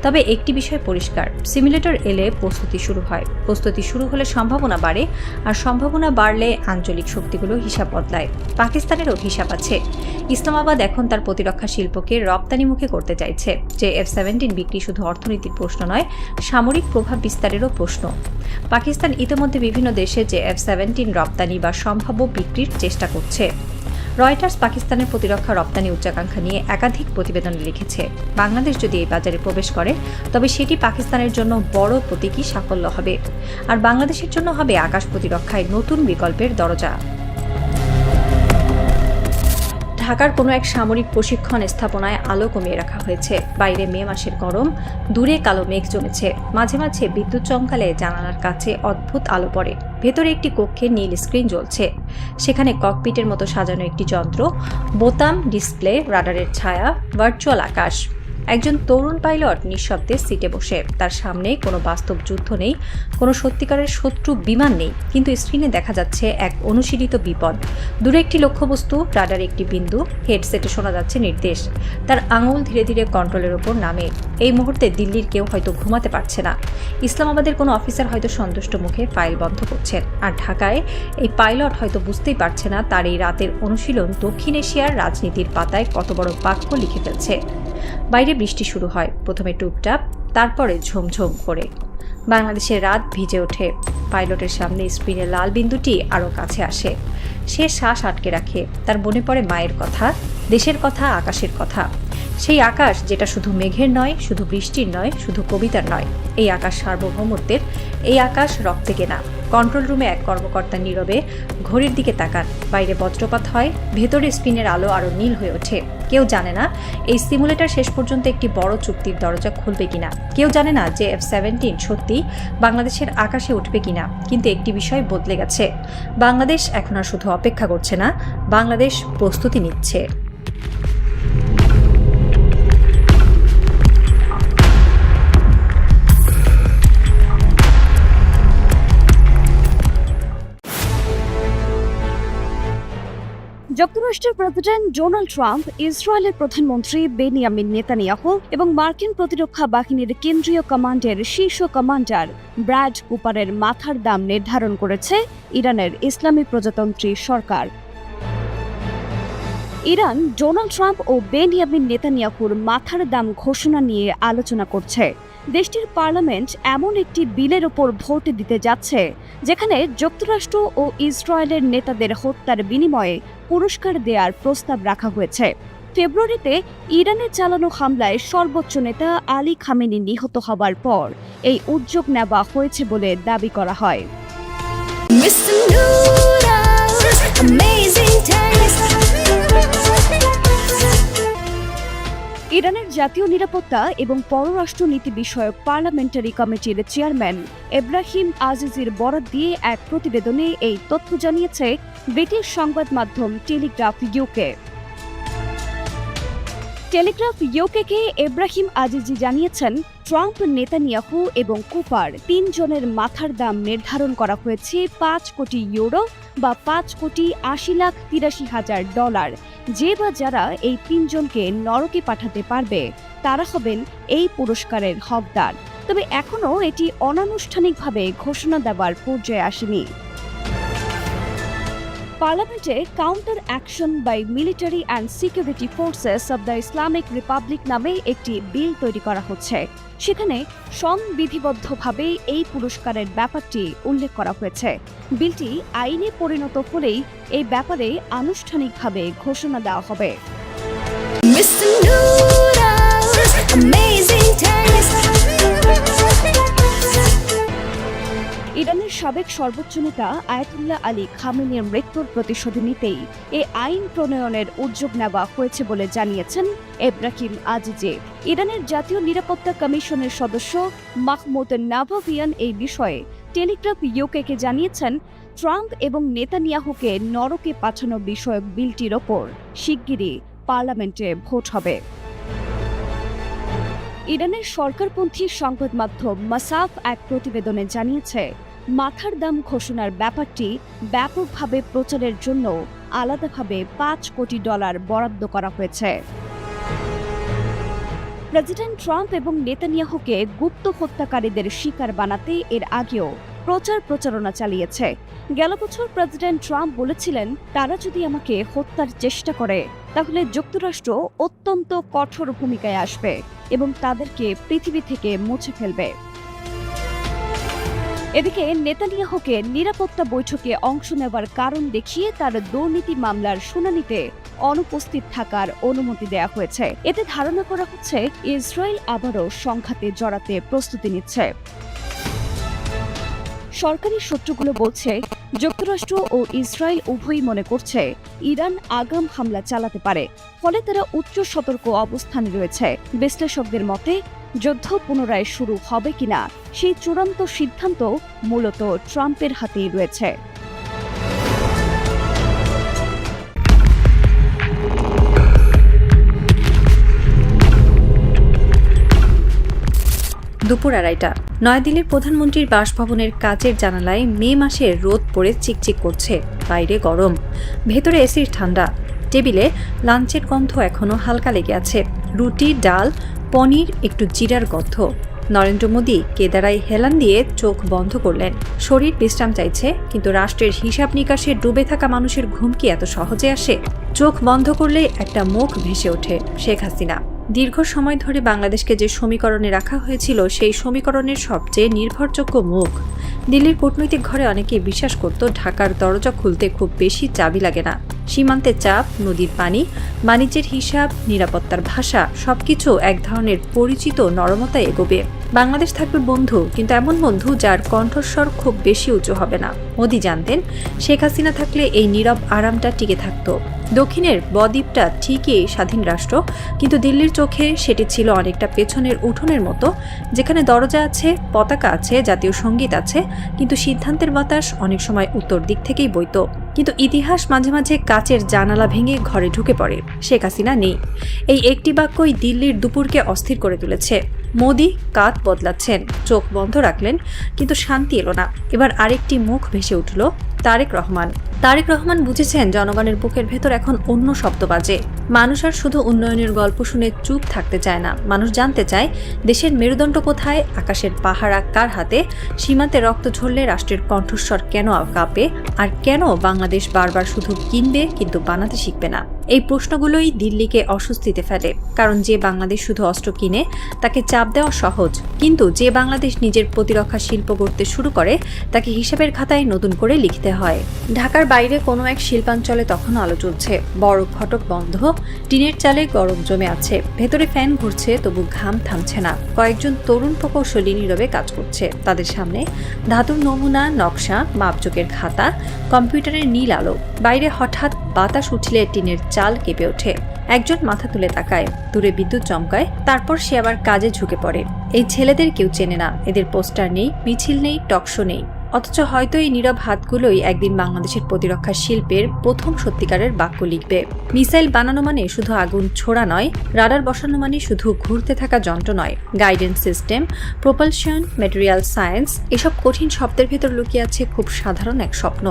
তবে একটি বিষয় পরিষ্কার, সিমুলেটর এলে প্রস্তুতি শুরু হয়। প্রস্তুতি শুরু হলে সম্ভাবনা বাড়ে, আর সম্ভাবনা বাড়লে আঞ্চলিক শক্তিগুলো হিসাব বদলায়। পাকিস্তানেরও হিসাব আছে। ইসলামাবাদ এখন তার প্রতিরক্ষা শিল্পকে রপ্তানিমুখী করতে চাইছে। JF-17 বিক্রি শুধু অর্থনীতির প্রশ্ন নয়, সামরিক প্রভাব বিস্তারেরও প্রশ্ন। পাকিস্তান ইতিমধ্যে বিভিন্ন দেশে JF-17 রপ্তানি বা সম্ভাব্য বিক্রির চেষ্টা করছে। রয়টার্স পাকিস্তানের প্রতিরক্ষা রপ্তানি উচ্চাকাঙ্ক্ষা নিয়ে একাধিক প্রতিবেদন লিখেছে। বাংলাদেশ যদি এই বাজারে প্রবেশ করে তবে সেটি পাকিস্তানের জন্য বড় প্রতীকী সাফল্য হবে, আর বাংলাদেশের জন্য হবে আকাশ প্রতিরক্ষায় নতুন বিকল্পের দরজা। ঢাকার কোনো এক সামরিক প্রশিক্ষণ স্থাপনায় আলো কমিয়ে রাখা হয়েছে। বাইরে মে মাসের গরম, দূরে কালো মেঘ জমেছে, মাঝে মাঝে বিদ্যুৎ চমকালে জানালার কাছে অদ্ভুত আলো পড়ে। ভেতরে একটি কক্ষে নীল স্ক্রিন জ্বলছে, সেখানে ককপিটের মতো সাজানো একটি যন্ত্র, বোতাম, ডিসপ্লে, রাডারের ছায়া, ভার্চুয়াল আকাশ। একজন তরুণ পাইলট নিঃশব্দে সিটে বসে। তার সামনে কোনো বাস্তব যুদ্ধ নেই, কোনো সত্যিকারের শত্রু বিমান নেই, কিন্তু স্ক্রিনে দেখা যাচ্ছে এক অনুশীলিত বিপদ। দূরে একটি লক্ষ্যবস্তু, রাডারে একটি বিন্দু, হেডসেটে শোনা যাচ্ছে নির্দেশ। তার আঙুল ধীরে ধীরে কন্ট্রোলের ওপর নামে। এই মুহূর্তে দিল্লির কেউ হয়তো ঘুমাতে পারছে না, ইসলামাবাদের কোনো অফিসার হয়তো সন্তুষ্ট মুখে ফাইল বন্ধ করছেন, আর ঢাকায় এই পাইলট হয়তো বুঝতেই পারছে না তার এই রাতের অনুশীলন দক্ষিণ এশিয়ার রাজনীতির পাতায় কত বড় বাক্য লিখে ফেলছে। বাইরে বৃষ্টি শুরু হয়, প্রথমে টুপটাপ, তারপরে ঝমঝম করে। বাংলাদেশের রাত ভিজে ওঠে। পাইলটের সামনে স্ক্রিনের লাল বিন্দুটি আরও কাছে আসে। সে শ্বাস আটকে রাখে। তার মনে পড়ে মায়ের কথা, দেশের কথা, আকাশের কথা। সেই আকাশ যেটা শুধু মেঘের নয়, শুধু বৃষ্টির নয়, শুধু কবিতার নয়। এই আকাশ সার্বভৌমত্বের, এই আকাশ রক্তে কেনা। কন্ট্রোল রুমে এক কর্মকর্তা নীরবে ঘড়ির দিকে তাকান। বাইরে বজ্রপাত হয়, ভেতরে স্ক্রিনের আলো আরও নীল হয়ে ওঠে। কেউ জানে না এই সিমুলেটর শেষ পর্যন্ত একটি বড় চুক্তির দরজা খুলবে কিনা। কেউ জানে না JF-17 সত্যি বাংলাদেশের আকাশে উঠবে কিনা। কিন্তু একটি বিষয় বদলে গেছে, বাংলাদেশ এখন আর শুধু অপেক্ষা করছে না, বাংলাদেশ প্রস্তুতি নিচ্ছে। যুক্তরাষ্ট্রের প্রেসিডেন্ট ডোনাল্ড ট্রাম্প, ইসরায়েলের প্রধানমন্ত্রী বেনিয়ামিন নেতানিয়াহু এবং মার্কিন প্রতিরক্ষা বাহিনীর কেন্দ্রীয় কমান্ডের শীর্ষ কমান্ডার ব্র্যাড কুপারের মাথার দাম নির্ধারণ করেছে ইরানের ইসলামী প্রজাতন্ত্রী সরকার। ইরান ডোনাল্ড ট্রাম্প ও বেনিয়ামিন নেতানিয়াহুর মাথার দাম ঘোষণা নিয়ে আলোচনা করছে। দেশটির পার্লামেন্ট এমন একটি বিলের ওপর ভোট দিতে যাচ্ছে যেখানে যুক্তরাষ্ট্র ও ইসরায়েলের নেতাদের হত্যার বিনিময়ে পুরস্কার দেওয়ার প্রস্তাব রাখা হয়েছে। ফেব্রুয়ারিতে ইরানে চালানো হামলায় সর্বোচ্চ নেতা আলী খামেনি নিহত হবার পর এই উদ্যোগ নেওয়া হয়েছে বলে দাবি করা হয়। ইরানের জাতীয় নিরাপত্তা এবং পররাষ্ট্র নীতি বিষয়ক পার্লামেন্টারি কমিটির চেয়ারম্যান এব্রাহিম আজিজির বরাত দিয়ে এক প্রতিবেদনে এই তথ্য জানিয়েছে ব্রিটিশ সংবাদ মাধ্যম টেলিগ্রাফ ইউকে। টেলিগ্রাফ ইউকেকে এব্রাহিম আজিজি জানিয়েছেন, ট্রাম্প, নেতানিয়াহু এবং কুপার ৩ জনের মাথার দাম নির্ধারণ করা হয়েছে ৫ কোটি ইউরো বা $৫,৮৩,৮৩,০০০। যে বা যারা এই ৩ জনকে নরকে পাঠাতে পারবে তারা হবেন এই পুরস্কারের হকদার। তবে এখনও এটি অনানুষ্ঠানিকভাবে ঘোষণা দেওয়ার পর্যায়ে আসেনি। পার্লামেন্টে counter action by military and security forces of the Islamic republic নামে একটি বিল তৈরি করা হচ্ছে। সেখানে সংবিধিবদ্ধভাবে এই পুরস্কারের ব্যাপারটি উল্লেখ করা হয়েছে। বিলটি আইনে পরিণত হলেই এই ব্যাপারে আনুষ্ঠানিকভাবে ঘোষণা দেওয়া হবে। ইরানের সাবেক সর্বোচ্চ নেতা আয়াতুল্লাহ আলী খামেনির মৃত্যুর প্রতিশোধ নিতেই এই আইন প্রণয়নের উদ্যোগ নেওয়া হয়েছে বলে জানিয়েছেন এব্রাহিম আজিজি। ইরানের জাতীয় নিরাপত্তা কমিশনের সদস্য মাহমুদ নাভাভিয়ান এই বিষয়ে টেলিগ্রাফ ইউকেকে জানিয়েছেন, ট্রাম্প এবং নেতানিয়াহুকে নরকে পাঠানো বিষয়ক বিলটির ওপর শিগগিরই পার্লামেন্টে ভোট হবে। ইরানের সরকারপন্থী সংবাদ মাধ্যম মাসাফ এক প্রতিবেদনে জানিয়েছে, মাথার দাম ঘোষণার ব্যাপারটি ব্যাপকভাবে প্রচারের জন্য আলাদাভাবে $5 কোটি বরাদ্দ করা হয়েছে। প্রেসিডেন্ট ট্রাম্প এবং নেতানিয়াহুকে গুপ্ত হত্যাকারীদের শিকার বানাতে এর আগেও প্রচারণা চালিয়েছে। গেল বছর প্রেসিডেন্ট ট্রাম্প বলেছিলেন, তারা যদি আমাকে হত্যার চেষ্টা করে তাহলে যুক্তরাষ্ট্র অত্যন্ত কঠোর ভূমিকায় আসবে এবং তাদেরকে পৃথিবী থেকে মুছে ফেলবে। এদিকে নেতানিয়াহুকে নিরাপত্তা বৈঠকে অংশ নেওয়ার কারণ দেখিয়ে তার দুর্নীতি মামলার শুনানিতে অনুপস্থিত থাকার অনুমতি দেওয়া হয়েছে। এতে ধারণা করা হচ্ছে ইসরায়েল আবারও সংঘাতে জড়াতে প্রস্তুতি নিচ্ছে। সরকারি সূত্রগুলো বলছে, যুক্তরাষ্ট্র ও ইসরায়েল উভয়ই মনে করছে ইরান আগাম হামলা চালাতে পারে, ফলে তারা উচ্চ সতর্ক অবস্থানে রয়েছে। বিশ্লেষকদের মতে যুদ্ধ পুনরায় শুরু হবে কিনা সেই চূড়ান্ত সিদ্ধান্ত মূলত ট্রাম্পের হাতেই রয়েছে। দুপুর 2:30 নয়াদিল্লির প্রধানমন্ত্রীর বাসভবনের কাচের জানালায় মে মাসের রোদ পড়ে চিকচিক করছে, বাইরে গরম, ভেতরে এসির ঠান্ডা। টেবিলে লাঞ্চের গন্ধ এখনও হালকা লেগে আছে, রুটি, ডাল, পনির, একটু জিরার গন্ধ। নরেন্দ্র মোদী কেদারায় হেলান দিয়ে চোখ বন্ধ করলেন। শরীর বিশ্রাম চাইছে, কিন্তু রাষ্ট্রের হিসাব নিকাশে ডুবে থাকা মানুষের ঘুম কি এত সহজে আসে? চোখ বন্ধ করলে একটা মুখ ভেসে ওঠে, শেখ হাসিনা। দীর্ঘ সময় ধরে বাংলাদেশকে যে সমীকরণে রাখা হয়েছিল সেই সমীকরণের সবচেয়ে নির্ভরযোগ্য মুখ। দিল্লির কূটনৈতিক ঘরে অনেকে বিশ্বাস করত ঢাকার দরজা খুলতে খুব বেশি চাবি লাগে না। সীমান্তে চাপ, নদীর পানি, বাণিজ্যের হিসাব, নিরাপত্তার ভাষা সবকিছু এক ধরনের পরিচিত নরমতায় এগোবে। বাংলাদেশ থাকবে বন্ধু, কিন্তু এমন বন্ধু যার কণ্ঠস্বর খুব বেশি উঁচু হবে না। মোদি জানতেন শেখ হাসিনা থাকলে এই নীরব আরামটা টিকে থাকত। দক্ষিণের বদ্বীপটা ঠিকই স্বাধীন রাষ্ট্র, কিন্তু দিল্লির চোখে সেটি ছিল অনেকটা পেছনের উঠোনের মতো, যেখানে দরজা আছে, পতাকা আছে, জাতীয় সঙ্গীত আছে, কিন্তু সিদ্ধান্তের বাতাস অনেক সময় উত্তর দিক থেকেই বইত। কিন্তু ইতিহাস মাঝে মাঝে কাচের জানালা ভেঙে ঘরে ঢুকে পড়ে। শেখ হাসিনা নেই। এই একটি বাক্যই দিল্লির দুপুরকে অস্থির করে তুলেছে। মোদি কাঁধ বদলাচ্ছেন, চোখ বন্ধ রাখলেন, কিন্তু শান্তি এলো না। এবার আরেকটি মুখ ভেসে উঠল, তারেক রহমান। তারেক রহমান বুঝেছেন জনগণের বুকের ভেতর এখন অন্য শব্দ বাজে। মানুষ আর শুধু উন্নয়নের গল্প শুনে চুপ থাকতে চায় না, মানুষ জানতে চায় দেশের মেরুদণ্ড কোথায়, আকাশের পাহারা কার হাতে, সীমান্তে রক্ত ঝরলে রাষ্ট্রের কণ্ঠস্বর কেন কাঁপে, আর কেন বাংলাদেশ বারবার শুধু কিনবে কিন্তু বানাতে শিখবে না। এই প্রশ্নগুলোই দিল্লিকে অস্বস্তিতে ফেলে, কারণ যে বাংলাদেশ শুধু অস্ত্র কিনে তাকে চাপ দেওয়া সহজ, কিন্তু যে বাংলাদেশ নিজের প্রতিরক্ষা শিল্প গড়তে শুরু করে তাকে হিসাবের খাতায় নতুন করে লিখতে হয়। ঢাকার বাইরে কোনো এক শিল্পাঞ্চলে তখনও আলো জ্বলছে, বড় ফটক বন্ধ, টিনের চালে গরম জমে আছে, ভেতরে ফ্যান ঘুরছে, তবু ঘাম থামছে না। কয়েকজন তরুণ প্রকৌশলী নীরবে কাজ করছে। তাদের সামনে ধাতুর নমুনা, নকশা, মাপজোকের খাতা, কম্পিউটারের নীল আলো। বাইরে হঠাৎ বাতাস উঠলে টিনের চাল কেঁপে ওঠে। একজন মাথা তুলে তাকায়, দূরে বিদ্যুৎ চমকায়, তারপর সে আবার কাজে ঝুঁকে পড়ে। এই ছেলেদের কেউ চেনে না, এদের পোস্টার নেই, মিছিল নেই, টকশো নেই, অথচ হয়তো এই নীরব হাতগুলোই একদিন বাংলাদেশের প্রতিরক্ষা শিল্পের প্রথম সত্যিকারের বাক্য লিখবে। মিসাইল বানানো মানে শুধু আগুন ছোড়া নয়, রাডার বসানো মানে শুধু ঘুরতে থাকা যন্ত্র নয়। Guidance system, propulsion, material science, এসব কঠিন শব্দের ভেতর লুকিয়ে আছে খুব সাধারণ এক স্বপ্ন,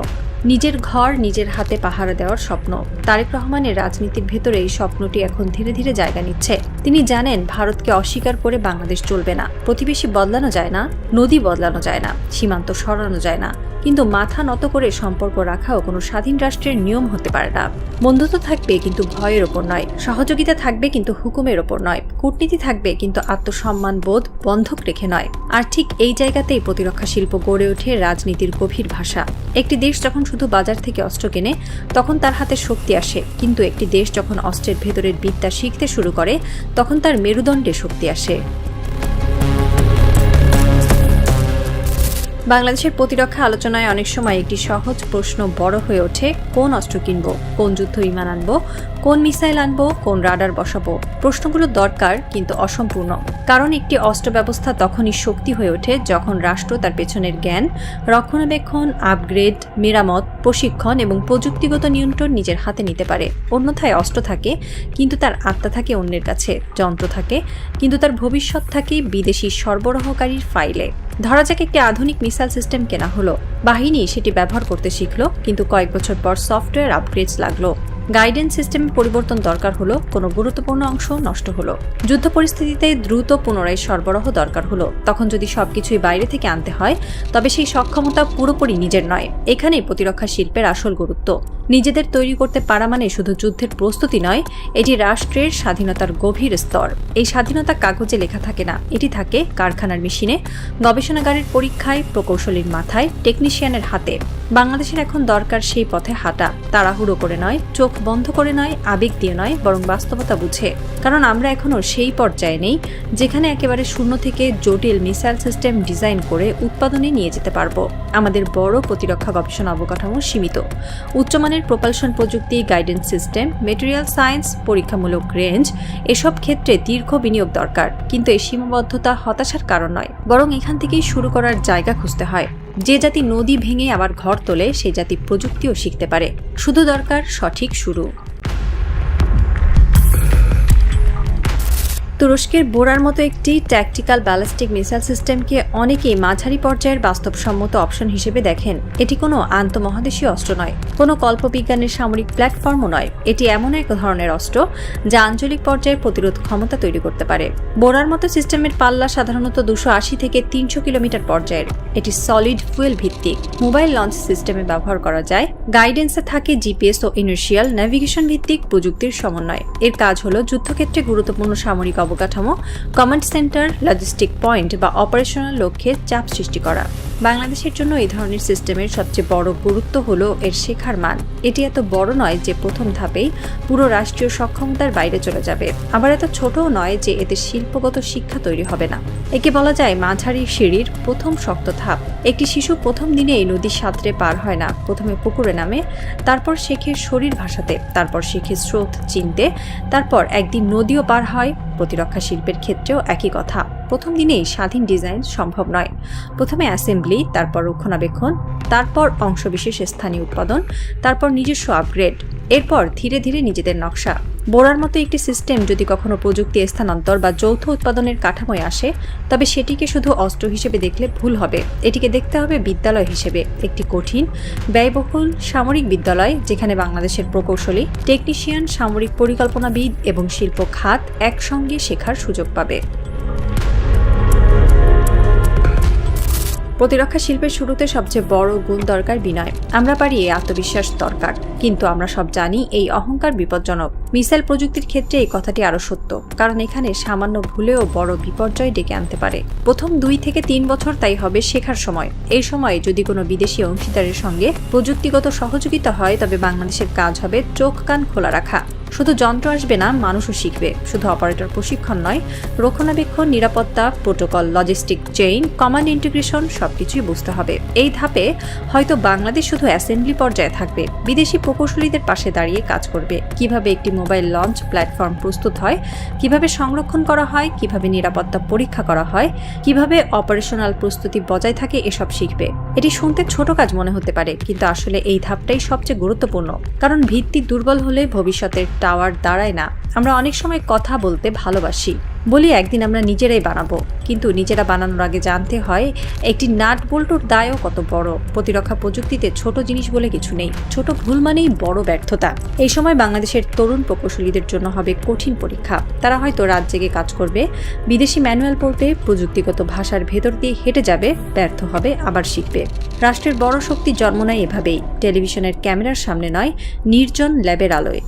নিজের ঘর নিজের হাতে পাহারা দেওয়ার স্বপ্ন। তারেক রহমানের রাজনীতির ভেতরে এই স্বপ্নটি এখন ধীরে ধীরে জায়গা নিচ্ছে। তিনি জানেন ভারতকে অস্বীকার করে বাংলাদেশ চলবে না, প্রতিবেশী বদলানো যায় না, নদী বদলানো যায় না, সীমান্ত সরানো যায় না, কিন্তু মাথা নত করে সম্পর্ক রাখাও কোনো স্বাধীন রাষ্ট্রের নিয়ম হতে পারে না। বন্ধুত্ব থাকবে কিন্তু ভয়ের ওপর নয়, সহযোগিতা থাকবে কিন্তু হুকুমের ওপর নয়, কূটনীতি থাকবে কিন্তু আত্মসম্মান বোধ বন্ধক রেখে নয়। আর ঠিক এই জায়গাতেই প্রতিরক্ষা শিল্প গড়ে ওঠে রাজনীতির গভীর ভাষা। একটি দেশ যখন শুধু বাজার থেকে অস্ত্র কেনে তখন তার হাতে শক্তি আসে, কিন্তু একটি দেশ যখন অস্ত্রের ভেতরের বিদ্যা শিখতে শুরু করে তখন তার মেরুদণ্ডে শক্তি আসে। বাংলাদেশের প্রতিরক্ষা আলোচনায় অনেক সময় একটি সহজ প্রশ্ন বড় হয়ে ওঠে, কোন অস্ত্র কিনবো, কোন যুদ্ধ বিমান আনবো, কোন মিসাইল আনবো, কোন রাডার বসাবো। প্রশ্নগুলো দরকার কিন্তু অসম্পূর্ণ, কারণ একটি অস্ত্র ব্যবস্থা তখনই শক্তি হয়ে ওঠে যখন রাষ্ট্র তার পেছনের জ্ঞান, রক্ষণাবেক্ষণ, আপগ্রেড, মেরামত, প্রশিক্ষণ এবং প্রযুক্তিগত নিয়ন্ত্রণ নিজের হাতে নিতে পারে। অন্যথায় অস্ত্র থাকে কিন্তু তার আত্মা থাকে অন্যের কাছে, যন্ত্র থাকে কিন্তু তার ভবিষ্যৎ থাকে বিদেশি সরবরাহকারীর ফাইলে। ধরা যাক একটি আধুনিক মিসাইল সিস্টেম কেনা হলো, বাহিনী সেটি ব্যবহার করতে শিখলো, কিন্তু কয়েক বছর পর সফটওয়্যার আপগ্রেডস লাগলো, গাইডেন্স সিস্টেমে পরিবর্তন দরকার হলো, কোনো গুরুত্বপূর্ণ অংশ নষ্ট হলো, যুদ্ধ পরিস্থিতিতে দ্রুত পুনরায় সরবরাহ দরকার হলো। তখন যদি সবকিছুই বাইরে থেকে আনতে হয় তবে সেই সক্ষমতা পুরোপুরি নিজের নয়। এখানেই প্রতিরক্ষা শিল্পের আসল গুরুত্ব। নিজেদের তৈরি করতে পারা মানে শুধু যুদ্ধের প্রস্তুতি নয়, এটি রাষ্ট্রের স্বাধীনতার গভীর স্তর। এই স্বাধীনতা কাগজে লেখা থাকে না, এটি থাকে কারখানার মেশিনে, গবেষণাগারের পরীক্ষায়, প্রকৌশলীর মাথায়, টেকনিশিয়ানের হাতে। বাংলাদেশের এখন দরকার সেই পথে হাঁটা, তাড়াহুড়ো করে নয়, চোখ বন্ধ করে নয়, আবেগ দিয়ে নয়, বরং বাস্তবতা বুঝে। কারণ আমরা এখনো সেই পর্যায়ে নেই যেখানে একেবারে শূন্য থেকে জটিল মিসাইল সিস্টেম ডিজাইন করে উৎপাদনে নিয়ে যেতে পারবো। আমাদের বড় প্রতিরক্ষা গবেষণা অবকাঠামো সীমিত। উচ্চমানের প্রোপালশন প্রযুক্তি, গাইডেন্স সিস্টেম, ম্যাটেরিয়াল সায়েন্স, পরীক্ষামূলক রেঞ্জ, এসব ক্ষেত্রে দীর্ঘ বিনিয়োগ দরকার। কিন্তু এই সীমাবদ্ধতা হতাশার কারণ নয়, বরং এখান থেকেই শুরু করার জায়গা খুঁজতে হয়। যে জাতি নদী ভেঙে আবার ঘর তোলে সেই জাতি প্রযুক্তিও শিখতে পারে, শুধু দরকার সঠিক শুরু। তুরস্কের বোরার মতো একটি ট্যাকটিক্যাল ব্যালিস্টিক মিসাইল সিস্টেমকে অনেকেই মাঝারি পর্যায়ের বাস্তবসম্মত অপশন হিসেবে দেখেন। এটি কোনো আন্তঃমহাদেশীয় অস্ত্র নয়, কোনো কল্পবিজ্ঞানের সামরিক প্ল্যাটফর্মও নয়। এটি এমন এক ধরনের অস্ত্র যা আঞ্চলিক পর্যায়ে প্রতিরোধ ক্ষমতা তৈরি করতে পারে। বোরার মতো সিস্টেমের পাল্লা সাধারণত 280 থেকে 300 কিলোমিটার পর্যায়ের। এটি সলিড ফুয়েল ভিত্তিক, মোবাইল লঞ্চ সিস্টেমে ব্যবহার করা যায়। গাইডেন্সে থাকে জিপিএস ও ইনার্শিয়াল নেভিগেশন ভিত্তিক প্রযুক্তির সমন্বয়। এর কাজ হলো যুদ্ধক্ষেত্রে গুরুত্বপূর্ণ সামরিক অবকাঠামো, কমান্ড সেন্টার, লজিস্টিক পয়েন্ট বা অপারেশনাল লক্ষ্যে চাপ সৃষ্টি করা। বাংলাদেশের জন্য এই ধরনের সিস্টেমের সবচেয়ে বড় গুরুত্ব হলো এর শেখার মান। এটি এত বড় নয় যে প্রথম ধাপেই পুরো রাষ্ট্রীয় সক্ষমতার বাইরে চলে যাবে, আবার এত ছোটও নয় যে এতে শিল্পগত শিক্ষা তৈরি হবে না। একে বলা যায় মাঝারি সিঁড়ির প্রথম শক্ত ধাপ। একটি শিশু প্রথম দিনে এই নদীর সাঁতরে পার হয় না, প্রথমে পুকুরে নামে, তারপর শেখে শরীর ভাসাতে, তারপর শেখে স্রোত চিনতে, তারপর একদিন নদীও পার হয়। প্রতিরক্ষা শিল্পের ক্ষেত্রেও একই কথা। প্রথম দিনেই স্বাধীন ডিজাইন সম্ভব নয়। প্রথমে অ্যাসেম্বলি, তারপর রক্ষণাবেক্ষণ, তারপর অংশবিশেষ স্থানীয় উৎপাদন, তারপর নিজস্ব আপগ্রেড, এরপর ধীরে ধীরে নিজেদের নকশা। বোরার মতো একটি সিস্টেম যদি কখনো প্রযুক্তি স্থানান্তর বা যৌথ উৎপাদনের কাঠামোয় আসে তবে সেটিকে শুধু অস্ত্র হিসেবে দেখলে ভুল হবে। এটিকে দেখতে হবে বিদ্যালয় হিসেবে, একটি কঠিন, ব্যয়বহুল সামরিক বিদ্যালয় যেখানে বাংলাদেশের প্রকৌশলী, টেকনিশিয়ান, সামরিক পরিকল্পনাবিদ এবং শিল্প খাত একসঙ্গে শেখার সুযোগ পাবে। প্রতিরক্ষা শিল্পের শুরুতে সবচেয়ে বড় গুণ দরকার বিনয়। আমরা পারি এই আত্মবিশ্বাস দরকার, কিন্তু আমরা সব জানি এই অহংকার বিপজ্জনক। মিসাইল প্রযুক্তির ক্ষেত্রে এই কথাটি আরো সত্য, কারণ এখানে সামান্য ভুলেও বড় বিপর্যয় ডেকে আনতে পারে। প্রথম 2 থেকে 3 বছর তাই হবে শেখার সময়। এই সময়ে যদি কোনো বিদেশি অংশীদারের সঙ্গে প্রযুক্তিগত সহযোগিতা হয়, তবে বাংলাদেশের কাজ হবে চোখ কান খোলা রাখা। শুধু যন্ত্র আসবে না, মানুষও শিখবে। শুধু অপারেটর প্রশিক্ষণ নয়, রক্ষণাবেক্ষণ, নিরাপত্তা, protocol, logistic chain, command integration সবকিছুই বুঝতে হবে। এই ধাপে হয়তো বাংলাদেশ শুধু অ্যাসেম্বলি পর্যায়ে থাকবে, বিদেশি প্রকৌশলীদের পাশে দাঁড়িয়ে কাজ করবে। কিভাবে একটি মোবাইল লঞ্চ প্ল্যাটফর্ম প্রস্তুত হয়, কিভাবে সংরক্ষণ করা হয়, কিভাবে নিরাপত্তা পরীক্ষা করা হয়, কিভাবে অপারেশনাল প্রস্তুতি বজায় থাকে, এসব শিখবে। এটি শুনতে ছোট কাজ মনে হতে পারে, কিন্তু আসলে এই ধাপটাই সবচেয়ে গুরুত্বপূর্ণ, কারণ ভিত্তি দুর্বল হলে ভবিষ্যতের টাওয়ার দাঁড়ায় না। আমরা অনেক সময় কথা বলতে ভালোবাসি, বলি একদিন আমরা নিজেরাই বানাবো, কিন্তু নিজেরা বানানোর আগে জানতে হয় একটি নাট বল্টুর দায়ও কত বড়। প্রতিরক্ষা প্রযুক্তিতে ছোট জিনিস বলে কিছু নেই, ছোট ভুল মানেই বড় ব্যর্থতা। এই সময় বাংলাদেশের তরুণ প্রকৌশলীদের জন্য হবে কঠিন পরীক্ষা। তারা হয়তো রাত জেগে কাজ করবে, বিদেশি ম্যানুয়াল পড়বে, প্রযুক্তিগত ভাষার ভেতর দিয়ে হেঁটে যাবে, ব্যর্থ হবে, আবার শিখবে। রাষ্ট্রের বড় শক্তি জন্ম নেয় এভাবেই, টেলিভিশনের ক্যামেরার সামনে নয়, নির্জন ল্যাবের আলোয়।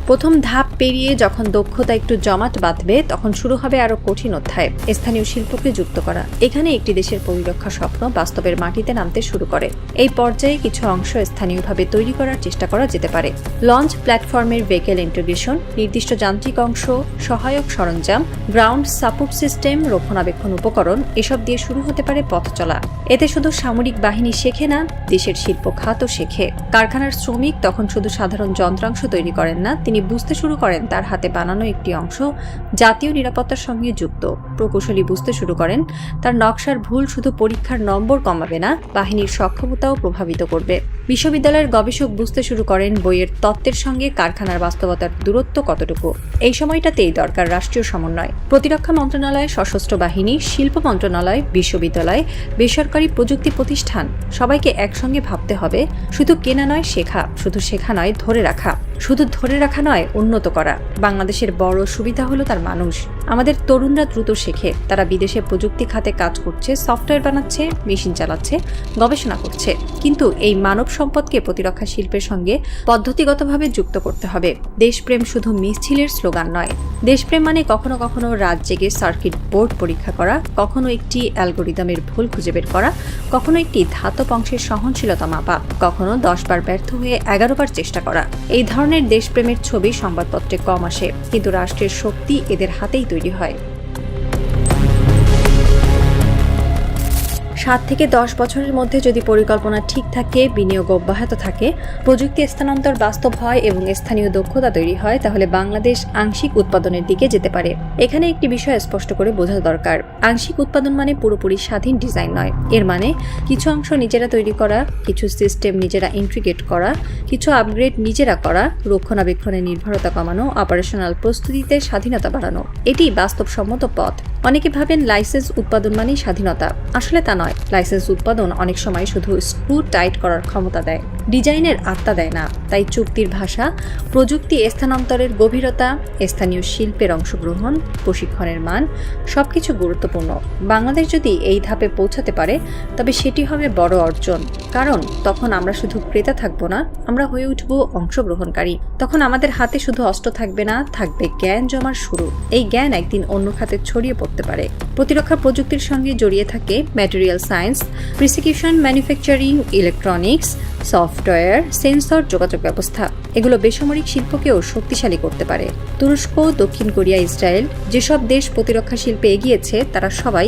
প্রথম ধাপ পেরিয়ে যখন দক্ষতা একটু জমাট বাঁধবে, তখন শুরু হবে আরো কঠিন অধ্যায়, স্থানীয় শিল্পকে যুক্ত করা। এখানে একটি দেশের প্রতিরক্ষা স্বপ্ন বাস্তবের মাটিতে নামতে শুরু করে। এই পর্যায়ে কিছু অংশ স্থানীয়ভাবে তৈরি করার চেষ্টা করা যেতে পারে। লঞ্চ প্ল্যাটফর্মের ভেহিকেল ইন্টিগ্রেশন, নির্দিষ্ট যান্ত্রিক অংশ, সহায়ক সরঞ্জাম, গ্রাউন্ড সাপোর্ট সিস্টেম, রক্ষণাবেক্ষণ উপকরণ, এসব দিয়ে শুরু হতে পারে পথ চলা। এতে শুধু সামরিক বাহিনী শেখে না, দেশের শিল্প খাতও শেখে। কারখানার শ্রমিক তখন শুধু সাধারণ যন্ত্রাংশ তৈরি করেন না, তিনি বুঝতে শুরু করেন তার হাতে বানানো একটি অংশ জাতীয় নিরাপত্তার সঙ্গে যুক্ত। প্রকৌশলী বুঝতে শুরু করেন তার নকশার ভুল শুধু পরীক্ষার নম্বর কমাবে না, বাহিনীর সক্ষমতাও প্রভাবিত করবে। বিশ্ববিদ্যালয়ের গবেষক বুঝতে শুরু করেন বইয়ের তত্ত্বের সঙ্গে কারখানার বাস্তবতার দূরত্ব কতটুকু। এই সময়টাতেই দরকার রাষ্ট্রীয় সমন্বয়। প্রতিরক্ষা মন্ত্রণালয়, সশস্ত্র বাহিনী, শিল্প মন্ত্রণালয়, বিশ্ববিদ্যালয়, বেসরকারি প্রযুক্তি প্রতিষ্ঠান, সবাইকে একসঙ্গে ভাবতে হবে। শুধু কেনা নয় শেখা, শুধু শেখা নয় ধরে রাখা, শুধু ধরে রাখা নয় উন্নত করা। বাংলাদেশের বড় সুবিধা হলো তার মানুষ। আমাদের তরুণরা দ্রুত শেখে, তারা বিদেশে প্রযুক্তি খাতে কাজ করছে, সফটওয়্যার বানাচ্ছে, মেশিন চালাচ্ছে, গবেষণা করছে। কিন্তু এই মানব সম্পদকে প্রতিরক্ষা শিল্পের সঙ্গে পদ্ধতিগতভাবে যুক্ত করতে হবে। দেশপ্রেম শুধু মিছিলের স্লোগান নয়। দেশপ্রেম মানে কখনো কখনো রাত জেগে সার্কিট বোর্ড পরীক্ষা করা, কখনো একটি অ্যালগোরিদমের ভুল খুঁজে বের করা, কখনো একটি ধাতব অংশের সহনশীলতা মাপা, কখনো 10 বার ব্যর্থ হয়ে 11 বার চেষ্টা করা। এই ধরনের দেশপ্রেমের ছবি সংবাদপত্রে কম আসে, কিন্তু রাষ্ট্রের শক্তি এদের হাতেই তৈরি হয়। 7 থেকে 10 বছরের মধ্যে যদি পরিকল্পনা ঠিক থাকে, বিনিয়োগ অব্যাহত থাকে, প্রযুক্তি স্থানান্তর বাস্তব হয় এবং স্থানীয় দক্ষতা তৈরি হয়, তাহলে বাংলাদেশ আংশিক উৎপাদনের দিকে যেতে পারে। এখানে একটি বিষয় স্পষ্ট করে বোঝা দরকার, আংশিক উৎপাদন মানে পুরোপুরি স্বাধীন ডিজাইন নয়। এর মানে কিছু অংশ নিজেরা তৈরি করা, কিছু সিস্টেম নিজেরা ইন্টিগ্রেট করা, কিছু আপগ্রেড নিজেরা করা, রক্ষণাবেক্ষণের নির্ভরতা কমানো, অপারেশনাল প্রস্তুতিতে স্বাধীনতা বাড়ানো। এটি বাস্তবসম্মত পথ। অনেকে ভাবেন লাইসেন্স উৎপাদন মানেই স্বাধীনতা, আসলে তা নয়। লাইসেন্স উৎপাদন অনেক সময় শুধু স্ক্রু টাইট করার ক্ষমতা দেয়, ডিজাইনের আত্মা দেয় না। তাই চুক্তির ভাষা, প্রযুক্তি স্থানান্তরের গভীরতা, স্থানীয় শিল্পের অংশগ্রহণ, প্রশিক্ষণের মান সবকিছু গুরুত্বপূর্ণ। বাংলাদেশ যদি এই ধাপে পৌঁছাতে পারে, তবে সেটি হবে বড় অর্জন। কারণ তখন আমরা শুধু ক্রেতা থাকবো না, আমরা হয়ে উঠব অংশগ্রহণকারী। তখন আমাদের হাতে শুধু অস্ত্র থাকবে না, থাকবে জ্ঞান জমার শুরু। এই জ্ঞান একদিন অন্য খাতে ছড়িয়ে পড়তে পারে। প্রতিরক্ষা প্রযুক্তির সঙ্গে জড়িয়ে থাকে material science, precision, manufacturing, electronics, software, sensor, যোগাযোগ ব্যবস্থা। এগুলো বেসামরিক শিল্পকেও শক্তিশালী করতে পারে। তুরস্ক, দক্ষিণ কোরিয়া, ইসরায়েল, যেসব দেশ প্রতিরক্ষা শিল্পে এগিয়েছে, তারা সবাই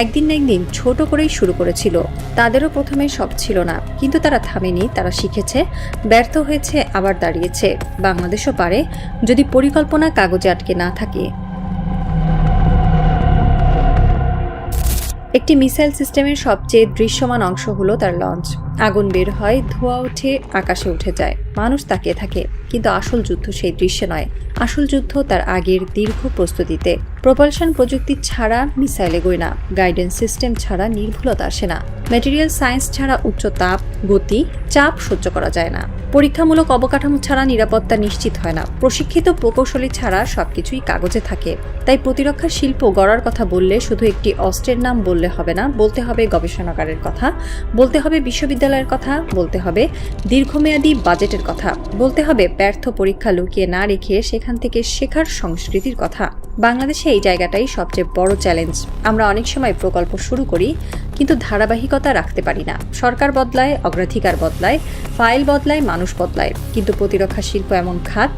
একদিন না একদিন ছোট করেই শুরু করেছিল। তাদেরও প্রথমে সব ছিল না, কিন্তু তারা থামেনি, তারা শিখেছে, ব্যর্থ হয়েছে, আবার দাঁড়িয়েছে। বাংলাদেশও পারে, যদি পরিকল্পনা কাগজে আটকে না থাকে। একটি মিসাইল সিস্টেমের সবচেয়ে দৃশ্যমান অংশ হলো তার লঞ্চ। আগুন বের হয়, ধোঁয়া ওঠে, আকাশে উঠে যায়, মানুষ তাকিয়ে থাকে। কিন্তু আসল যুদ্ধ সেই দৃশ্য নয়, আসল যুদ্ধ তার আগের দীর্ঘ প্রস্তুতিতে। প্রপালশন প্রযুক্তি ছাড়া মিসাইল এগোয় না, গাইডেন্স সিস্টেম ছাড়া নির্ভুলতা আসে না, ম্যাটেরিয়াল সায়েন্স ছাড়া উচ্চ তাপ, গতি, চাপ সহ্য করা যায় না, পরীক্ষামূলক অবকাঠামো ছাড়া নিরাপত্তা নিশ্চিত হয় না, প্রশিক্ষিত প্রকৌশলী ছাড়া সবকিছুই কাগজে থাকে। তাই প্রতিরক্ষা শিল্প গড়ার কথা বললে শুধু একটি অস্ত্রের নাম বললে হবে না, বলতে হবে গবেষণাগারের কথা, বলতে হবে বিশ্ববিদ্যালয়ের কথা, বলতে হবে দীর্ঘমেয়াদী বাজেটের কথা, বলতে হবে ব্যর্থ পরীক্ষা লুকিয়ে না রেখে সেখান থেকে শেখার সংস্কৃতির কথা। বাংলাদেশে এই জায়গাটাই সবচেয়ে বড় চ্যালেঞ্জ। আমরা অনেক সময় প্রকল্প শুরু করি কিন্তু ধারাবাহিকতা রাখতে পারি না। সরকার বদলায়, অগ্রাধিকার বদলায়, ফাইল বদলায়, মানুষ বদলায়, কিন্তু প্রতিরক্ষা শিল্প এমন খাত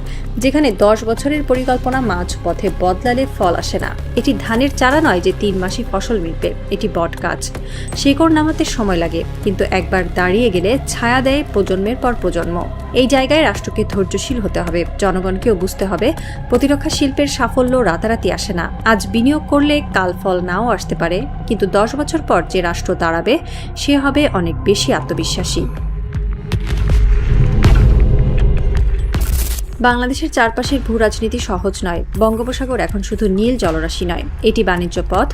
যেখানে 10 বছরের পরিকল্পনা মাঝ পথে বদলালে ফল আসে না। এটি ধানের চারা নয় যে 3 মাসই ফসল মিলবে, এটি বট গাছ। শিকড় নামাতে সময় লাগে, কিন্তু একবার দাঁড়িয়ে গেলে ছায়া দেয় প্রজন্মের পর প্রজন্ম। এই জায়গায় রাষ্ট্রকে ধৈর্যশীল হতে হবে, জনগণকেও বুঝতে হবে প্রতিরক্ষা শিল্পের সাফল্য রাতারাতি আসে না। আজ বিনিয়োগ করলে কাল ফল নাও আসতে পারে, কিন্তু 10 বছর পর যে রাষ্ট্র দাঁড়াবে সে হবে অনেক বেশি আত্মবিশ্বাসী। বাংলাদেশের চারপাশের ভূরাজনীতি সহজ নয়। বঙ্গোপসাগর এখন শুধু নীল জলরাশি নয়, এটি বাণিজ্য পথ,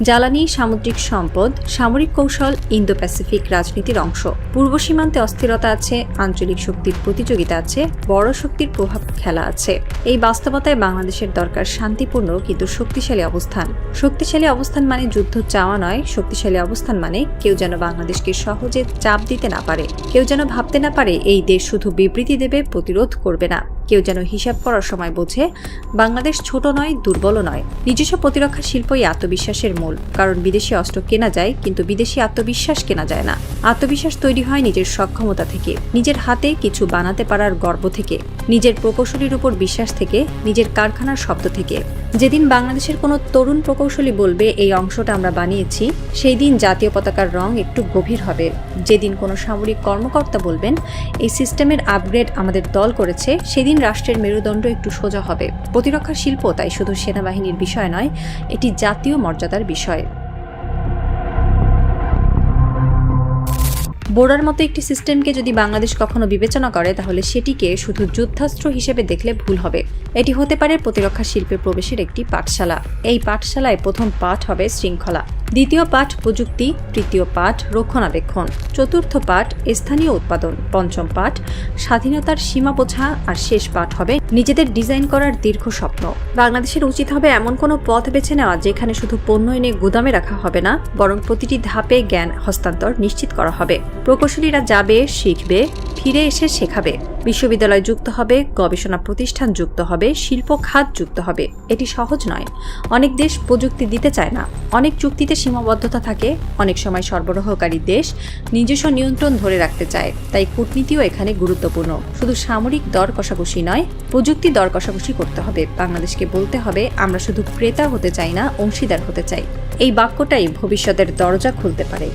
জ্বালানি, সামুদ্রিক সম্পদ, সামরিক কৌশল, ইন্দো প্যাসিফিক রাজনীতির অংশ। পূর্ব সীমান্তে অস্থিরতা আছে, আঞ্চলিক শক্তির প্রতিযোগিতা আছে, বড় শক্তির প্রভাব খেলা আছে। এই বাস্তবতায় বাংলাদেশের দরকার শান্তিপূর্ণ কিন্তু শক্তিশালী অবস্থান। শক্তিশালী অবস্থান মানে যুদ্ধ চাওয়া নয়, শক্তিশালী অবস্থান মানে কেউ যেন বাংলাদেশকে সহজে চাপ দিতে না পারে, কেউ যেন ভাবতে না পারে এই দেশ শুধু বিবৃতি দেবে, প্রতিরোধ করবে না, কেউ যেন হিসাব করার সময় বোঝে বাংলাদেশ ছোট নয়, দুর্বলও নয়। নিজস্ব প্রতিরক্ষা শিল্পই আত্মবিশ্বাসের মূল, কারণ বিদেশি অস্ত্র কেনা যায় কিন্তু বিদেশি আত্মবিশ্বাস কেনা যায় না। আত্মবিশ্বাস তৈরি হয় নিজের সক্ষমতা থেকে, নিজের হাতে কিছু বানাতে পারার গর্ব থেকে, নিজের প্রকৌশলীর উপর বিশ্বাস থেকে, নিজের কারখানার শব্দ থেকে। যেদিন বাংলাদেশের কোনো তরুণ প্রকৌশলী বলবে এই অংশটা আমরা বানিয়েছি, সেই দিন জাতীয় পতাকার রং একটু গভীর হবে। যেদিন কোনো সামরিক কর্মকর্তা বলবেন এই সিস্টেমের আপগ্রেড আমাদের দল করেছে, সেদিন রাষ্ট্রের মেরুদণ্ড একটু সোজা হবে। প্রতিরক্ষা শিল্প তাই শুধু সেনাবাহিনীর বিষয় নয়, এটি জাতীয় মর্যাদার বিষয়। বোর্ডার মতো একটি সিস্টেমকে যদি বাংলাদেশ কখনো বিবেচনা করে তাহলে সেটিকে শুধু যুদ্ধাস্ত্র হিসেবে দেখলে ভুল হবে। এটি হতে পারে প্রতিরক্ষা শিল্পে প্রবেশের একটি পাঠশালা। এই পাঠশালায় প্রথম পাঠ হবে শৃঙ্খলা, দ্বিতীয় পাঠ প্রযুক্তি, তৃতীয় পাঠ রক্ষণাবেক্ষণ, চতুর্থ পাঠ স্থানীয় উৎপাদন, পঞ্চম পাঠ স্বাধীনতার সীমা বোঝা, আর শেষ পাঠ হবে নিজেদের ডিজাইন করার দীর্ঘ স্বপ্ন। বাংলাদেশের উচিত হবে এমন কোনো পথ বেছে নেওয়া যেখানে শুধু পণ্য এনে গুদামে রাখা হবে না, বরং প্রতিটি ধাপে জ্ঞান হস্তান্তর নিশ্চিত করা হবে। প্রকৌশলীরা যাবে, শিখবে, ফিরে এসে শেখাবে। বিশ্ববিদ্যালয় যুক্ত হবে, গবেষণা প্রতিষ্ঠান যুক্ত হবে, শিল্প খাত যুক্ত হবে। এটি সহজ নয়। অনেক দেশ প্রযুক্তি দিতে চায় না, অনেক চুক্তিতে সীমাবদ্ধতা থাকে, অনেক সময় সরবরাহকারী দেশ নিজস্ব নিয়ন্ত্রণ ধরে রাখতে চায়। তাই কূটনীতিও এখানে গুরুত্বপূর্ণ। শুধু সামরিক দর কষাকষি নয়, প্রযুক্তি দর কষাকষি করতে হবে। বাংলাদেশকে বলতে হবে আমরা শুধু ক্রেতা হতে চাই না, অংশীদার হতে চাই। এই বাক্যটাই ভবিষ্যতের দরজা খুলতে পারে।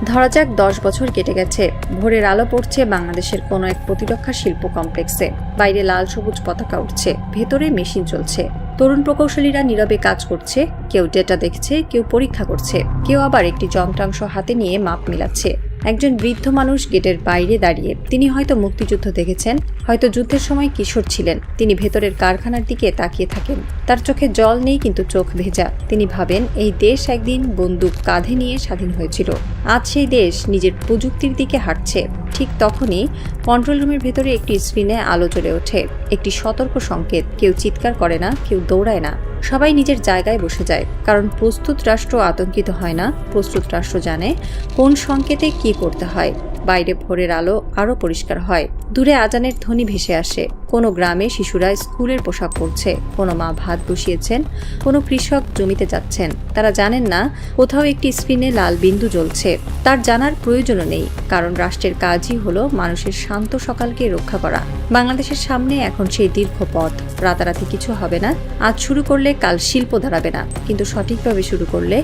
ধরা যাক 10 বছর কেটে গেছে, ভোরের আলো পড়ছে বাংলাদেশের কোনো এক প্রতিরক্ষা শিল্প কমপ্লেক্সে। বাইরে লাল সবুজ পতাকা উঠছে, ভেতরে মেশিন চলছে, তরুণ প্রকৌশলীরা নীরবে কাজ করছে, কেউ ডেটা দেখছে, কেউ পরীক্ষা করছে, কেউ আবার একটি যন্ত্রাংশ হাতে নিয়ে মাপ মিলাচ্ছে। একজন বৃদ্ধ মানুষ গেটের বাইরে দাঁড়িয়ে, তিনি হয়তো মুক্তিযুদ্ধ দেখেছেন, হয়তো যুদ্ধের সময় কিশোর ছিলেন। তিনি ভেতরের কারখানার দিকে তাকিয়ে থাকেন, তার চোখে জল নেই কিন্তু চোখ ভেজা। তিনি ভাবেন এই দেশ একদিন বন্দুক কাঁধে নিয়ে স্বাধীন হয়েছিল, আজ সেই দেশ নিজের প্রযুক্তির দিকে হাঁটছে। ঠিক তখনই কন্ট্রোল রুমের ভেতরে একটি স্ক্রিনে আলো জ্বলে ওঠে, একটি সতর্ক সংকেত। কেউ চিৎকার করে না, কেউ দৌড়ায় না, সবাই নিজের জায়গায় বসে যায়। কারণ প্রস্তুত রাষ্ট্র আতঙ্কিত হয় না, প্রস্তুত রাষ্ট্র জানে কোন সংকেতে কি করতে হয়। বাইরে ভোরের আলো আরও পরিষ্কার হয়, দূরে আজানের ধ্বনি ভেসে আসে। কোনো গ্রামে শিশুরা স্কুলের পোশাক পরছে, কোনো মা ভাত বসিয়েছেন, কোনো কৃষক জমিতে যাচ্ছেন। তারা জানেন না কোথাও একটি স্ক্রিনে লাল বিন্দু জ্বলছে। তার জানার প্রয়োজনও নেই, কারণ রাষ্ট্রের কাজই হলো মানুষের শান্ত সকালকে রক্ষা করা। বাংলাদেশের সামনে এখন সেই দীর্ঘ পথ। রাতারাতি কিছু হবে না। আজ শুরু করলে কাল শিল্প দাঁড়াবে না, কিন্তু সঠিকভাবে শুরু করলে,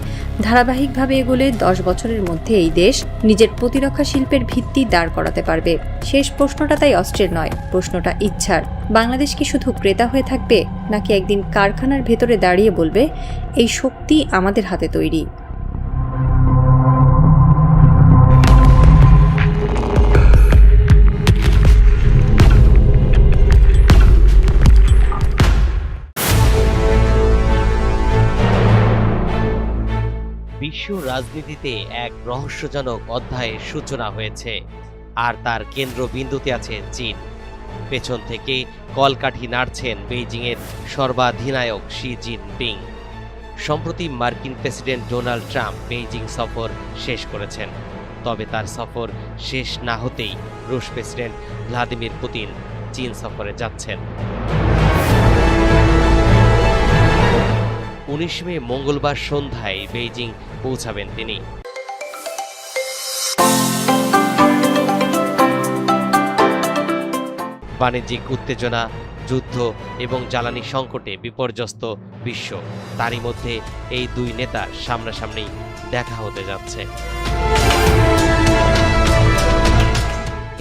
ধারাবাহিকভাবে এগোলে 10 বছরের মধ্যে এই দেশ নিজের প্রতিরক্ষা শিল্পের ভিত্তি দাঁড় করাতে পারবে। শেষ প্রশ্নটা তাই অস্ত্রের নয়, প্রশ্নটা ইচ্ছার। বাংলাদেশ কি শুধু ক্রেতা হয়ে থাকবে, নাকি একদিন কারখানার ভেতরে দাঁড়িয়ে বলবে এই শক্তি আমাদের হাতে তৈরি? বিশ্ব রাজনীতিতে এক রহস্যজনক অধ্যায়ের সূচনা হয়েছে, আর তার কেন্দ্রবিন্দুতে আছে চীন। পেছন থেকে কলকাঠি নাড়ছেন বেইজিংয়ের সর্বাধিনায়ক শি জিনপিং। সম্প্রতি মার্কিন প্রেসিডেন্ট ডোনাল্ড ট্রাম্প বেইজিং সফর শেষ করেছেন। তবে তার সফর শেষ না হতেই রুশ প্রেসিডেন্ট ভ্লাদিমির পুতিন চীন সফরে যাচ্ছেন। 19 মে মঙ্গলবার সন্ধ্যায় বেইজিং পৌঁছাবেন তিনি। বাণিজ্যিক উত্তেজনা, যুদ্ধ এবং জ্বালানি সংকটে বিপর্যস্ত বিশ্ব, তারই মধ্যে এই দুই নেতার সামনাসামনি দেখা হতে যাচ্ছে।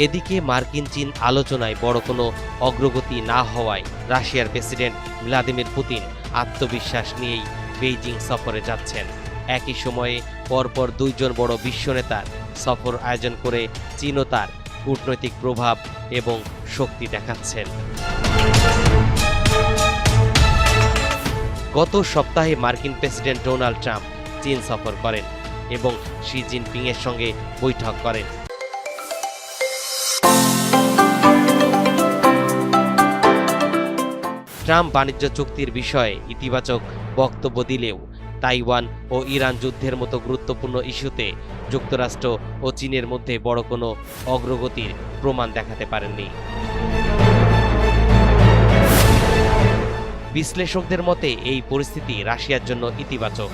এদিকে মার্কিন চীন আলোচনায় বড় কোনো অগ্রগতি না হওয়ায় রাশিয়ার প্রেসিডেন্ট ভ্লাদিমির পুতিন আত্মবিশ্বাস নিয়েই বেইজিং সফরে যাচ্ছেন। একই সময়ে পরপর দুইজন বড় বিশ্ব নেতার সফর আয়োজন করে চীনও তার কূটনৈতিক প্রভাব এবং শক্তি দেখাচ্ছেন। গত সপ্তাহে মার্কিন প্রেসিডেন্ট ডোনাল্ড ট্রাম্প চীন সফর করেন এবং শি জিনপিং এর সঙ্গে বৈঠক করেন। ট্রাম্প বাণিজ্য চুক্তির বিষয়ে ইতিবাচক বক্তব্য দিলেও তাইওয়ান ও ইরান যুদ্ধের মতো গুরুত্বপূর্ণ ইস্যুতে যুক্তরাষ্ট্র ও চীনের মধ্যে বড় কোনো অগ্রগতির প্রমাণ দেখাতে পারেননি। বিশ্লেষকদের মতে এই পরিস্থিতি রাশিয়ার জন্য ইতিবাচক,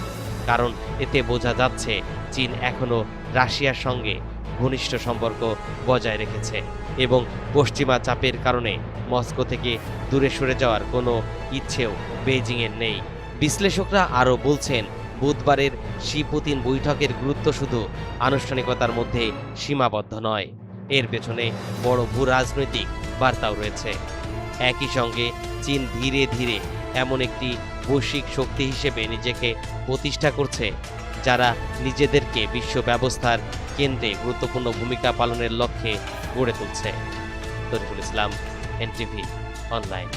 কারণ এতে বোঝা যাচ্ছে চীন এখনও রাশিয়ার সঙ্গে ঘনিষ্ঠ সম্পর্ক বজায় রেখেছে এবং পশ্চিমা চাপের কারণে মস্কো থেকে দূরে সরে যাওয়ার কোনো ইচ্ছেও বেইজিংয়ের নেই। বিশ্লেষকরা আরও বলছেন, বুধবারের শি পুতিন বৈঠকের গুরুত্ব শুধু আনুষ্ঠানিকতার মধ্যে সীমাবদ্ধ নয়, এর পেছনে বড় ভূরাজনৈতিক বার্তাও রয়েছে। একই সঙ্গে চীন ধীরে ধীরে এমন একটি বৈশ্বিক শক্তি হিসেবে নিজেকে প্রতিষ্ঠা করছে যারা নিজেদেরকে বিশ্ব ব্যবস্থার কেন্দ্রে গুরুত্বপূর্ণ ভূমিকা পালনের লক্ষ্যে গড়ে তুলছে। তরিকুল ইসলাম, এনটিভি অনলাইন।